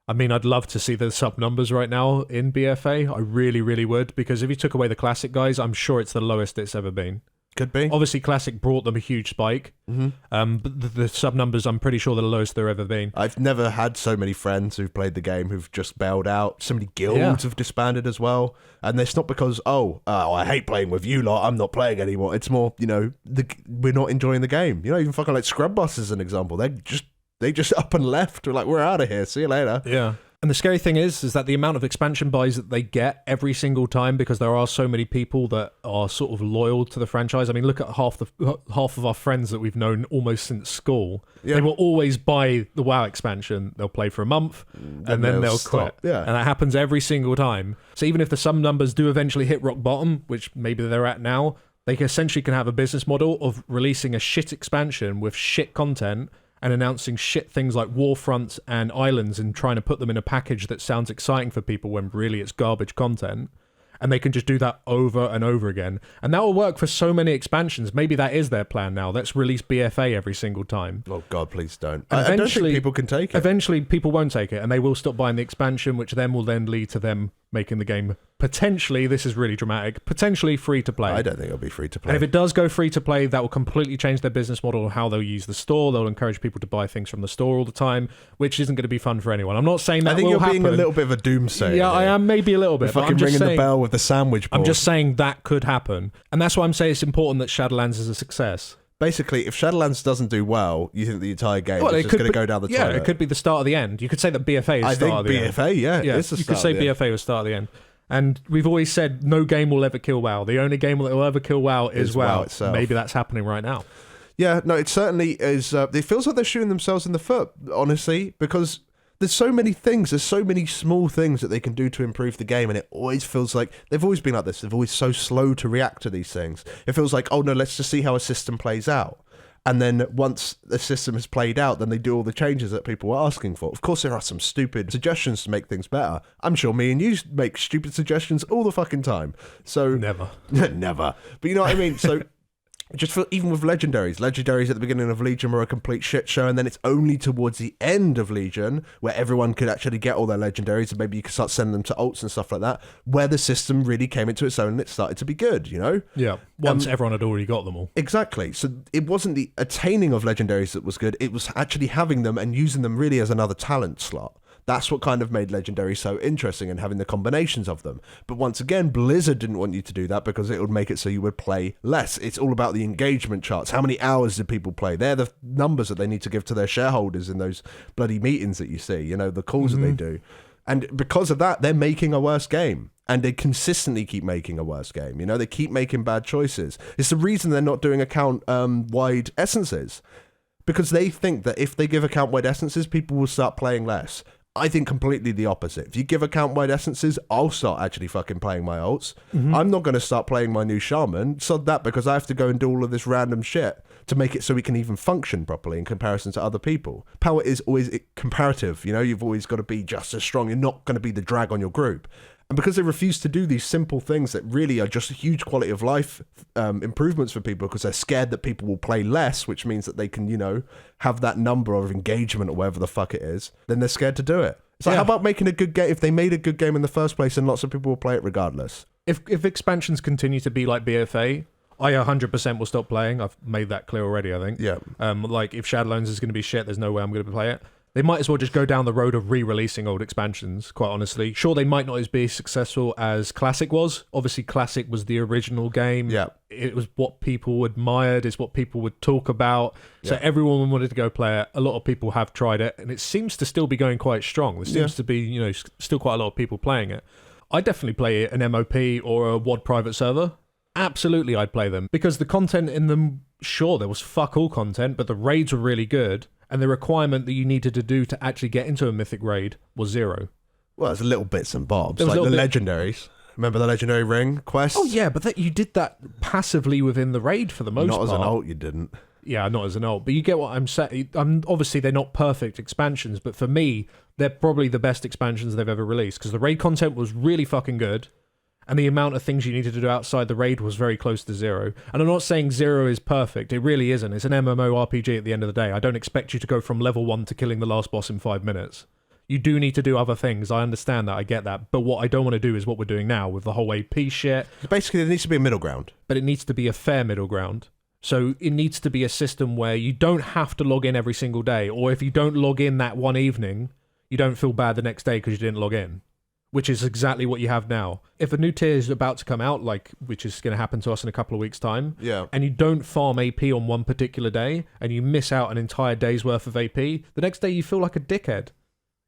I mean, I'd love to see the sub numbers right now in BFA. I really, really would, because if you took away the classic guys, I'm sure it's the lowest it's ever been. Could be. Obviously, Classic brought them a huge spike. But the sub numbers, I'm pretty sure, they're the lowest they've ever been. I've never had so many friends who've played the game who've just bailed out. So many guilds have disbanded as well. And it's not because, I hate playing with you lot, I'm not playing anymore. It's more, we're not enjoying the game. Even fucking like Scrub Boss is an example. They just up and left. We're out of here. See you later. Yeah. And the scary thing is that the amount of expansion buys that they get every single time, because there are so many people that are sort of loyal to the franchise. I mean, look at half of our friends that we've known almost since school. Yeah. They will always buy the WoW expansion. They'll play for a month and then they'll quit. Yeah. And that happens every single time. So even if the sum numbers do eventually hit rock bottom, which maybe they're at now, they essentially can have a business model of releasing a shit expansion with shit content and announcing shit things like Warfronts and Islands and trying to put them in a package that sounds exciting for people when really it's garbage content. And they can just do that over and over again. And that will work for so many expansions. Maybe that is their plan now. Let's release BFA every single time. Oh, God, please don't. I don't think people can take it. Eventually, people won't take it, and they will stop buying the expansion, which then will then lead to them making the game potentially, this is really dramatic, potentially free to play. I don't think it'll be free to play. And if it does go free to play, that will completely change their business model, how they'll use the store. They'll encourage people to buy things from the store all the time, which isn't going to be fun for anyone. I'm not saying that will happen. I think you're being a little bit of a doomsayer. Yeah, I am maybe a little bit. Fucking ringing the bell with the sandwich board. I'm just saying that could happen. And that's why I'm saying it's important that Shadowlands is a success. Basically, if Shadowlands doesn't do well, you think the entire game is just going to go down the toilet. Yeah, it could be the start of the end. You could say that BFA is start of the end. I think BFA, yeah. It's the you could say BFA was start of the end. And we've always said no game will ever kill WoW. The only game that will ever kill WoW is WoW itself. Maybe that's happening right now. Yeah, no, it certainly is. It feels like they're shooting themselves in the foot, honestly, because there's so many things. There's so many small things that they can do to improve the game, and it always feels like they've always been like this. They've always so slow to react to these things. It feels like, oh no, let's just see how a system plays out. And then once the system is played out, then they do all the changes that people were asking for. Of course, there are some stupid suggestions to make things better. I'm sure me and you make stupid suggestions all the fucking time. So never. Never. But you know what I mean? So just for, even with legendaries at the beginning of Legion were a complete shit show, and then it's only towards the end of Legion where everyone could actually get all their legendaries, and maybe you could start sending them to alts and stuff like that, where the system really came into its own and it started to be good, Yeah, once everyone had already got them all. Exactly. So it wasn't the attaining of legendaries that was good, it was actually having them and using them really as another talent slot. That's what kind of made Legendary so interesting, and having the combinations of them. But once again, Blizzard didn't want you to do that because it would make it so you would play less. It's all about the engagement charts. How many hours did people play? They're the numbers that they need to give to their shareholders in those bloody meetings that you see, the calls that they do. And because of that, they're making a worse game. And they consistently keep making a worse game. They keep making bad choices. It's the reason they're not doing account-wide essences. Because they think that if they give account-wide essences, people will start playing less. I think completely the opposite. If you give account-wide essences, I'll start actually fucking playing my alts. I'm not going to start playing my new shaman. Sod that, because I have to go and do all of this random shit to make it so we can even function properly in comparison to other people. Power is always comparative. You've always got to be just as strong. You're not going to be the drag on your group. And because they refuse to do these simple things that really are just huge quality of life improvements for people, because they're scared that people will play less, which means that they can, have that number of engagement or whatever the fuck it is, then they're scared to do it. So how about making a good game? If they made a good game in the first place, then lots of people will play it regardless. If expansions continue to be like BFA, I 100% will stop playing. I've made that clear already, I think. Yeah. Like, if Shadowlands is going to be shit, there's no way I'm going to play it. They might as well just go down the road of re-releasing old expansions, quite honestly. Sure, they might not be as successful as Classic was. Obviously, Classic was the original game. Yeah. It was what people admired, it's what people would talk about. So everyone wanted to go play it. A lot of people have tried it, and it seems to still be going quite strong. There seems to be, still quite a lot of people playing it. I'd definitely play an MOP or a WOD private server. Absolutely, I'd play them. Because the content in them, sure, there was fuck all content, but the raids were really good. And the requirement that you needed to do to actually get into a mythic raid was 0. Well, there's little bits and bobs, like the legendaries. Remember the legendary ring quest? Oh yeah, but you did that passively within the raid for the most part. Not as an ult, you didn't. Yeah, not as an ult. But you get what I'm saying. Obviously, they're not perfect expansions, but for me, they're probably the best expansions they've ever released, because the raid content was really fucking good. And the amount of things you needed to do outside the raid was very close to 0. And I'm not saying 0 is perfect. It really isn't. It's an MMORPG at the end of the day. I don't expect you to go from level 1 to killing the last boss in 5 minutes. You do need to do other things. I understand that. I get that. But what I don't want to do is what we're doing now with the whole AP shit. Basically, there needs to be a middle ground. But it needs to be a fair middle ground. So it needs to be a system where you don't have to log in every single day. Or if you don't log in that one evening, you don't feel bad the next day because you didn't log in. Which is exactly what you have now. If a new tier is about to come out, which is going to happen to us in a couple of weeks' time, and you don't farm AP on one particular day, and you miss out an entire day's worth of AP, the next day you feel like a dickhead.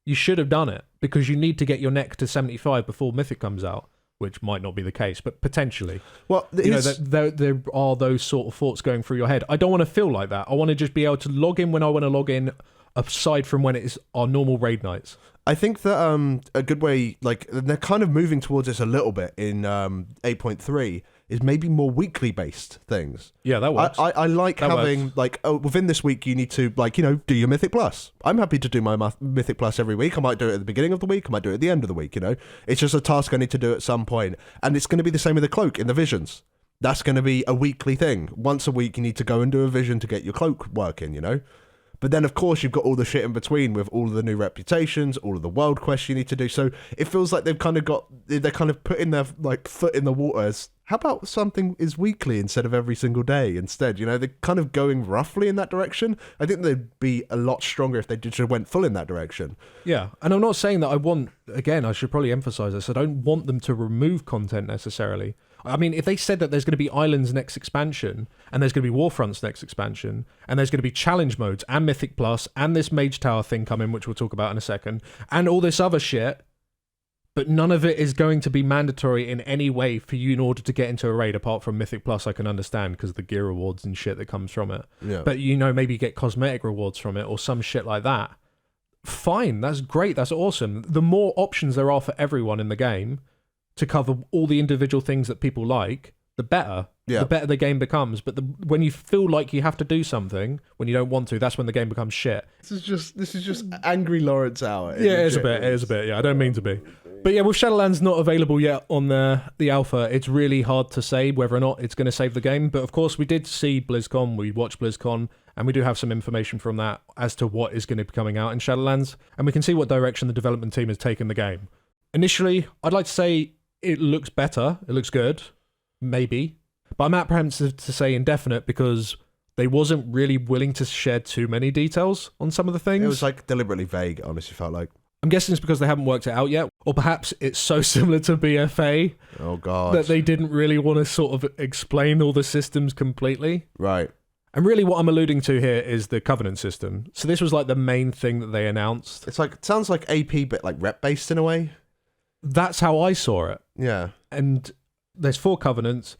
You should have done it, because you need to get your neck to 75 before Mythic comes out, which might not be the case, but potentially. Well, there are those sort of thoughts going through your head. I don't want to feel like that. I want to just be able to log in when I want to log in, aside from when it is our normal raid nights. I think that a good way, they're kind of moving towards this a little bit in 8.3, is maybe more weekly based things. Yeah, that works. I like that having works. Within this week you need to do your Mythic Plus. I'm happy to do my Mythic Plus every week. I might do it at the beginning of the week. I might do it at the end of the week. It's just a task I need to do at some point, and it's going to be the same with the cloak in the visions. That's going to be a weekly thing. Once a week you need to go and do a vision to get your cloak working. But then, of course, you've got all the shit in between with all of the new reputations, all of the world quests you need to do. So it feels like they're kind of putting their foot in the waters. How about something is weekly instead of every single day instead? They're kind of going roughly in that direction. I think they'd be a lot stronger if they just went full in that direction. Yeah, and I'm not saying that I should probably emphasize this, I don't want them to remove content necessarily. I mean, if they said that there's going to be Islands next expansion, and there's going to be Warfronts next expansion, and there's going to be challenge modes, and Mythic Plus, and this Mage Tower thing coming, which we'll talk about in a second, and all this other shit, but none of it is going to be mandatory in any way for you in order to get into a raid, apart from Mythic Plus, I can understand, because of the gear rewards and shit that comes from it. Yeah. But, maybe you get cosmetic rewards from it, or some shit like that. Fine, that's great, that's awesome. The more options there are for everyone in the game to cover all the individual things that people like, the better. Yeah. The better the game becomes. But when you feel like you have to do something when you don't want to, that's when the game becomes shit. This is just angry Lawrence hour. Yeah, it is a bit. Yeah, I don't mean to be. But yeah, with Shadowlands not available yet on the alpha, it's really hard to say whether or not it's going to save the game. But of course, we did see BlizzCon, we watched BlizzCon, and we do have some information from that as to what is going to be coming out in Shadowlands. And we can see what direction the development team has taken the game. Initially, I'd like to say it looks better. It looks good. Maybe. But I'm apprehensive to say indefinite because they wasn't really willing to share too many details on some of the things. It was deliberately vague, honestly felt like. I'm guessing it's because they haven't worked it out yet. Or perhaps it's so similar to BFA that they didn't really want to sort of explain all the systems completely. Right. And really what I'm alluding to here is the Covenant system. So this was the main thing that they announced. It sounds like AP, but rep-based in a way. That's how I saw it. Yeah. And there's 4 covenants.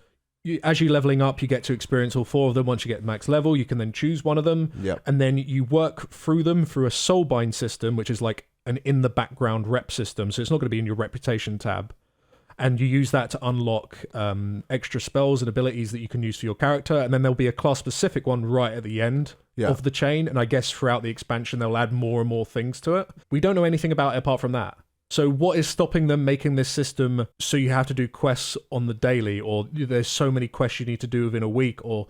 As you're leveling up, you get to experience all 4 of them. Once you get max level, you can then choose one of them. Yep. And then you work through them through a soulbind system, which is an in-the-background rep system. So it's not going to be in your reputation tab. And you use that to unlock extra spells and abilities that you can use for your character. And then there'll be a class-specific one right at the end of the chain. And I guess throughout the expansion, they'll add more and more things to it. We don't know anything about it apart from that. So what is stopping them making this system so you have to do quests on the daily, or there's so many quests you need to do within a week, or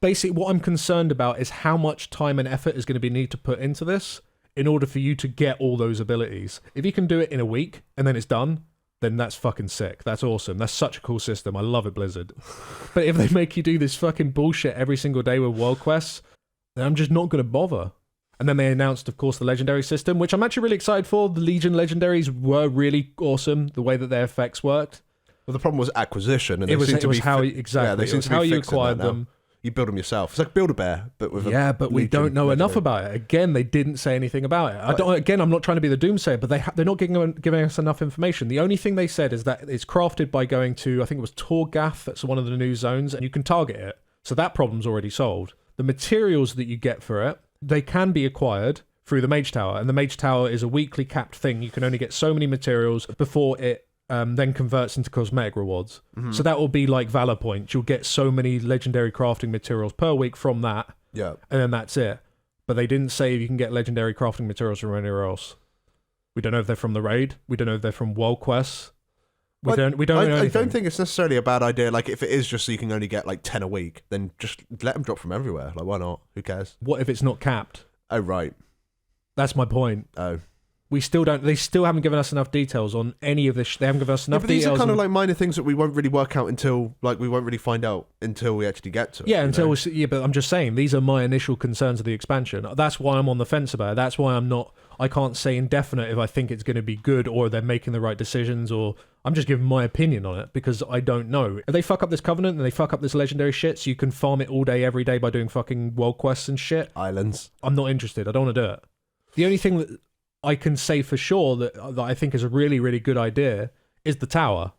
basically what I'm concerned about is how much time and effort is going to be needed to put into this in order for you to get all those abilities. If you can do it in a week and then it's done, then that's fucking sick. That's awesome. That's such a cool system. I love it, Blizzard. But if they make you do this fucking bullshit every single day with world quests, then I'm just not going to bother. And then they announced, of course, the legendary system, which I'm actually really excited for. The Legion legendaries were really awesome, the way that their effects worked. Well, the problem was acquisition. And it was how you acquired them. You build them yourself. It's like Build-A-Bear, but with but we don't know enough about it. Again, they didn't say anything about it. I'm not trying to be the doomsayer, but they're not giving us enough information. The only thing they said is that it's crafted by going to, I think it was Torghast, that's one of the new zones, and you can target it. So that problem's already solved. The materials that you get for it, they can be acquired through the Mage Tower, and the Mage Tower is a weekly capped thing. You can only get so many materials before it then converts into cosmetic rewards. Mm-hmm. So that will be like Valor points. You'll get so many legendary crafting materials per week from that, and then that's it. But they didn't say if you can get legendary crafting materials from anywhere else. We don't know if they're from the raid. We don't know if they're from world quests. We don't know anything. I don't think it's necessarily a bad idea. If it is just so you can only get 10 a week, then just let them drop from everywhere. Why not? Who cares? What if it's not capped? Oh, right. That's my point. Oh. we still don't. They still haven't given us enough details on any of this. They haven't given us enough but details. These are kind of like minor things that we won't really work out until, like, we won't really find out until we actually get to it. Yeah, but I'm just saying these are my initial concerns of the expansion. That's why I'm on the fence about it. That's why I can't say indefinite if I think it's going to be good or they're making the right decisions, or I'm just giving my opinion on it because I don't know. If they fuck up this Covenant and they fuck up this legendary shit so you can farm it all day, every day by doing fucking world quests and shit. Islands. I'm not interested. I don't want to do it. The only thing that I can say for sure that I think is a really, really good idea is the tower.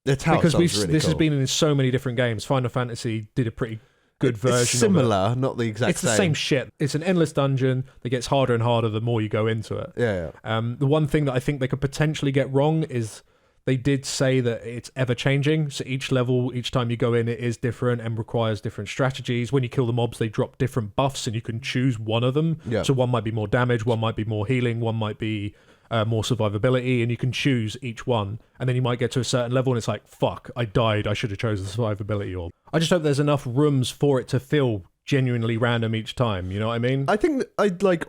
The tower because sounds really this cool. has been in so many different games. Final Fantasy did a pretty good version It's similar, of it. not the exact It's the same shit. It's an endless dungeon that gets harder and harder the more you go into it. Yeah. The one thing that I think they could potentially get wrong is they did say that it's ever changing. So each level, each time you go in, it is different and requires different strategies. When you kill the mobs, they drop different buffs and you can choose one of them. Yeah. So one might be more damage, one might be more healing, one might be more survivability, and you can choose each one. And then you might get to a certain level and it's like, fuck, I died. I should have chosen the survivability orb. I just hope there's enough rooms for it to feel genuinely random each time, you know what I mean? I think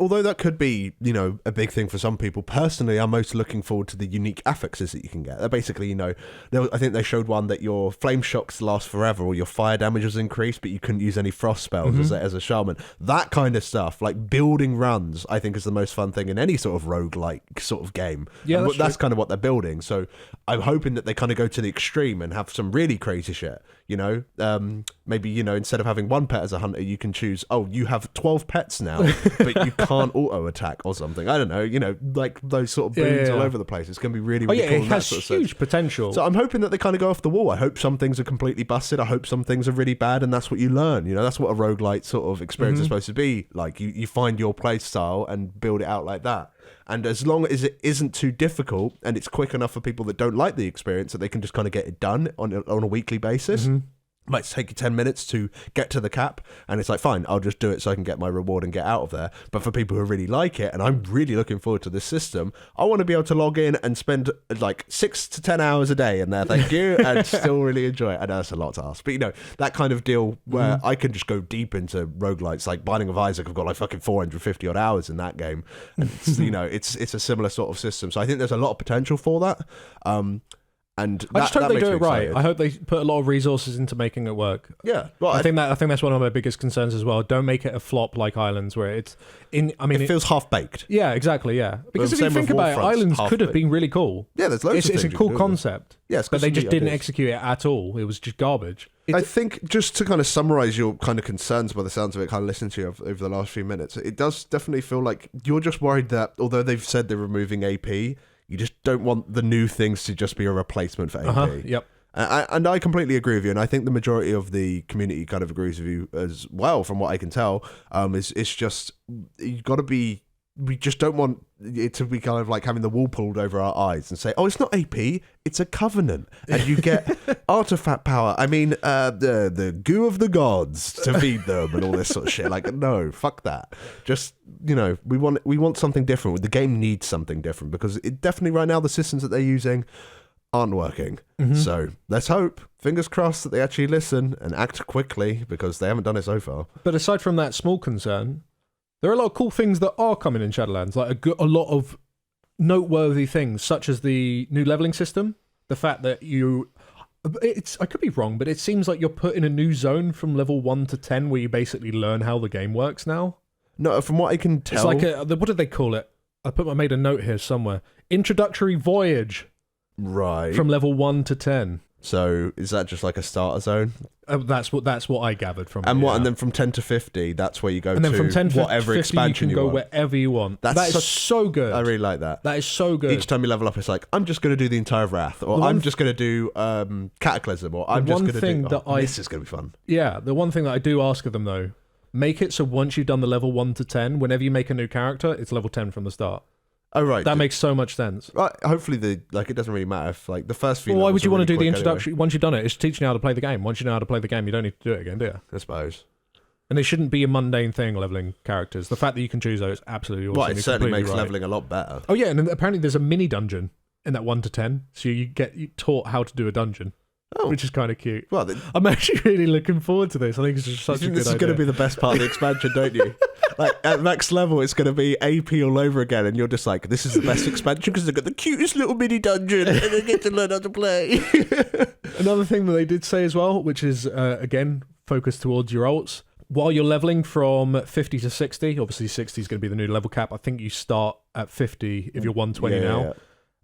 although that could be, a big thing for some people, personally I'm most looking forward to the unique affixes that you can get. They're basically, I think they showed one that your flame shocks last forever or your fire damage was increased, but you couldn't use any frost spells as a shaman. That kind of stuff, like building runs, I think is the most fun thing in any sort of roguelike sort of game. Yeah, that's kind of what they're building. So I'm hoping that they kind of go to the extreme and have some really crazy shit, maybe, instead of having one pet as a hunter, you can choose, you have 12 pets now, but you can't auto attack or something. I don't know, like those sort of boons all over the place. It's going to be really, really cool. It has huge potential. So I'm hoping that they kind of go off the wall. I hope some things are completely busted. I hope some things are really bad, and that's what you learn. That's what a roguelite sort of experience is supposed to be. Like, you find your play style and build it out like that. And as long as it isn't too difficult and it's quick enough for people that don't like the experience that they can just kind of get it done on a weekly basis. Might take you 10 minutes to get to the cap, and it's like, fine, I'll just do it so I can get my reward and get out of there. But for people who really like it, and I'm really looking forward to this system, I want to be able to log in and spend like 6 to 10 hours a day in there, thank you, and still really enjoy it. I know that's a lot to ask, but that kind of deal where I can just go deep into roguelites, like Binding of Isaac. I've got like fucking 450 odd hours in that game, and it's, it's a similar sort of system. So I think there's a lot of potential for that. And I just hope they do it right. I hope they put a lot of resources into making it work. Yeah, well, I think that's one of my biggest concerns as well. Don't make it a flop like Islands, where it feels half baked. Yeah, exactly. Yeah, because if you think about it, Islands could have been really cool. Yeah, there's loads. It's a cool concept. Yes, but they just didn't execute it at all. It was just garbage. I think just to kind of summarize your kind of concerns by the sounds of it, kind of listening to you over the last few minutes, it does definitely feel like you're just worried that although they've said they're removing AP, you just don't want the new things to just be a replacement for AP. Yep. And I completely agree with you, and I think the majority of the community kind of agrees with you as well, from what I can tell. It's just, you got to be, we just don't want it to be kind of like having the wool pulled over our eyes and say, it's not AP, it's a covenant, and you get artifact power. I mean, the goo of the gods to feed them and all this sort of shit. Like, no, fuck that. Just, we want something different. The game needs something different, because it definitely right now the systems that they're using aren't working. So let's hope, fingers crossed, that they actually listen and act quickly, because they haven't done it so far. But aside from that small concern, there are a lot of cool things that are coming in Shadowlands, like a lot of noteworthy things, such as the new leveling system. The fact that I could be wrong, but it seems like you're put in a new zone from level 1 to 10 where you basically learn how the game works now. No, from what I can tell... It's like what did they call it? I made a note here somewhere. Introductory Voyage. Right. From level 1 to 10. So is that just like a starter zone? That's what I gathered from it. And then from 10 to 50, that's where you go, and then from 10 to whatever 50, expansion you can go wherever you want. That is so good. I really like that. That is so good. Each time you level up, it's like, I'm just going to do the entire Wrath, or I'm just going to do Cataclysm, or I'm just going to do... this is going to be fun. Yeah, the one thing that I do ask of them, though, make it so once you've done the level 1 to 10, whenever you make a new character, it's level 10 from the start. Oh, right. That makes so much sense. Right. Hopefully, it doesn't really matter if the first few. Well, why would you want to do the introduction? Once you've done it, it's teaching you how to play the game. Once you know how to play the game, you don't need to do it again, do you? I suppose. And it shouldn't be a mundane thing, leveling characters. The fact that you can choose those is absolutely awesome. Well, it certainly makes leveling a lot better. Oh, yeah, and apparently there's a mini dungeon in that 1 to 10, so you get taught how to do a dungeon. which is kind of cute. Well, I'm actually really looking forward to this. I think it's just such a good idea. This is going to be the best part of the expansion, don't you? Like, at max level, it's going to be AP all over again, and you're just like, this is the best expansion because they've got the cutest little mini dungeon, and they get to learn how to play. Another thing that they did say as well, which is, again, focused towards your ults. While you're leveling from 50 to 60, obviously 60 is going to be the new level cap. I think you start at 50 if you're 120 now.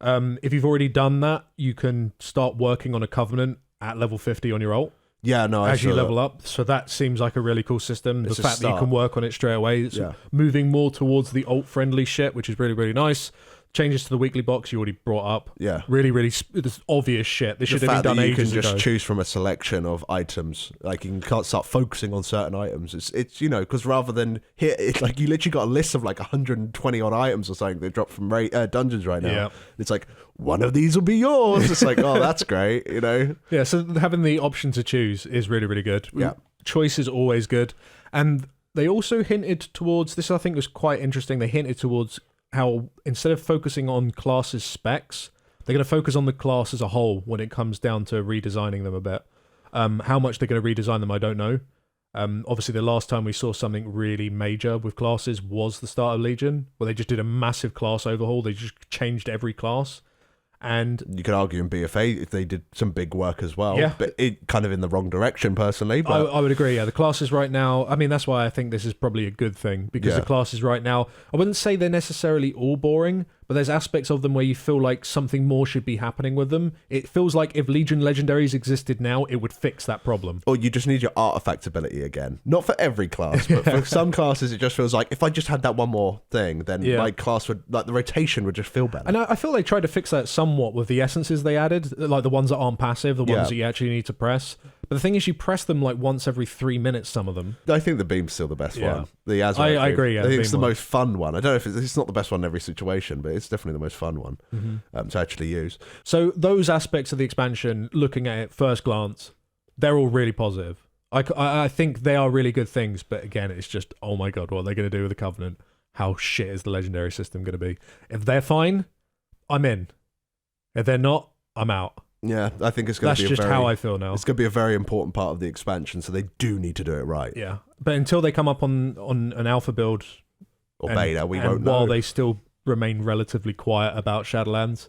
Yeah. If you've already done that, you can start working on a Covenant at level 50 on your ult. Yeah, no, as you level up. So that seems like a really cool system. It's the fact that you can work on it straight away. It's moving more towards the ult-friendly shit, which is really, really nice. Changes to the weekly box you already brought up. Yeah. Really, really this obvious shit. This should have been done ages ago. You can just choose from a selection of items. Like, you can't start focusing on certain items. It's you know, because rather than hit, it's like you literally got a list of like 120 odd items or something that dropped from dungeons right now. Yeah. It's like, one of these will be yours. It's like, oh, that's great, you know? Yeah, so having the option to choose is really, really good. Yeah. Choice is always good. And they also hinted towards, this I think was quite interesting, they hinted towards how instead of focusing on classes specs, they're going to focus on the class as a whole when it comes down to redesigning them a bit. How much they're going to redesign them, I don't know. Obviously, the last time we saw something really major with classes was the start of Legion, where they just did a massive class overhaul. They just changed every class. And you could argue in BFA if they did some big work as well, yeah. But it kind of in the wrong direction personally. But I would agree. Yeah, the classes right now, I mean, that's why I think this is probably a good thing, because the classes right now, I wouldn't say they're necessarily all boring, but there's aspects of them where you feel like something more should be happening with them. It feels like if Legion Legendaries existed now, it would fix that problem. Or you just need your artifact ability again. Not for every class, but for some classes, it just feels like if I just had that one more thing, then my class would, like, the rotation would just feel better. And I feel they tried to fix that somewhat with the essences they added, like the ones that aren't passive, the ones that you actually need to press. But the thing is, you press them like once every 3 minutes, some of them. I think the beam's still the best one. The Azrael I agree. Yeah, I think it's the most fun one. I don't know if it's not the best one in every situation, but it's definitely the most fun one to actually use. So those aspects of the expansion, looking at it first glance, they're all really positive. I think they are really good things, but again, it's just, oh my god, what are they going to do with the Covenant? How shit is the Legendary system going to be? If they're fine, I'm in. If they're not, I'm out. Yeah, I think it's going to be That's just how I feel now. It's going to be a very important part of the expansion, so they do need to do it right. Yeah, but until they come up on an alpha build or beta, we won't know. While they still remain relatively quiet about Shadowlands,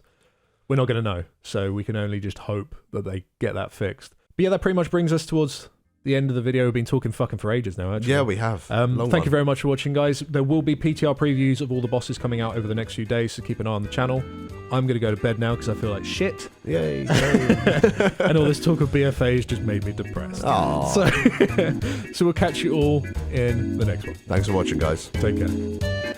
we're not going to know. So we can only just hope that they get that fixed. But yeah, that pretty much brings us towards the end of the video. We've been talking fucking for ages now, actually. Yeah, we have. Thank you very much for watching, guys. There will be PTR previews of all the bosses coming out over the next few days, so keep an eye on the channel. I'm going to go to bed now because I feel like shit. Yay. And all this talk of BFAs just made me depressed. So we'll catch you all in the next one. Thanks for watching, guys. Take care.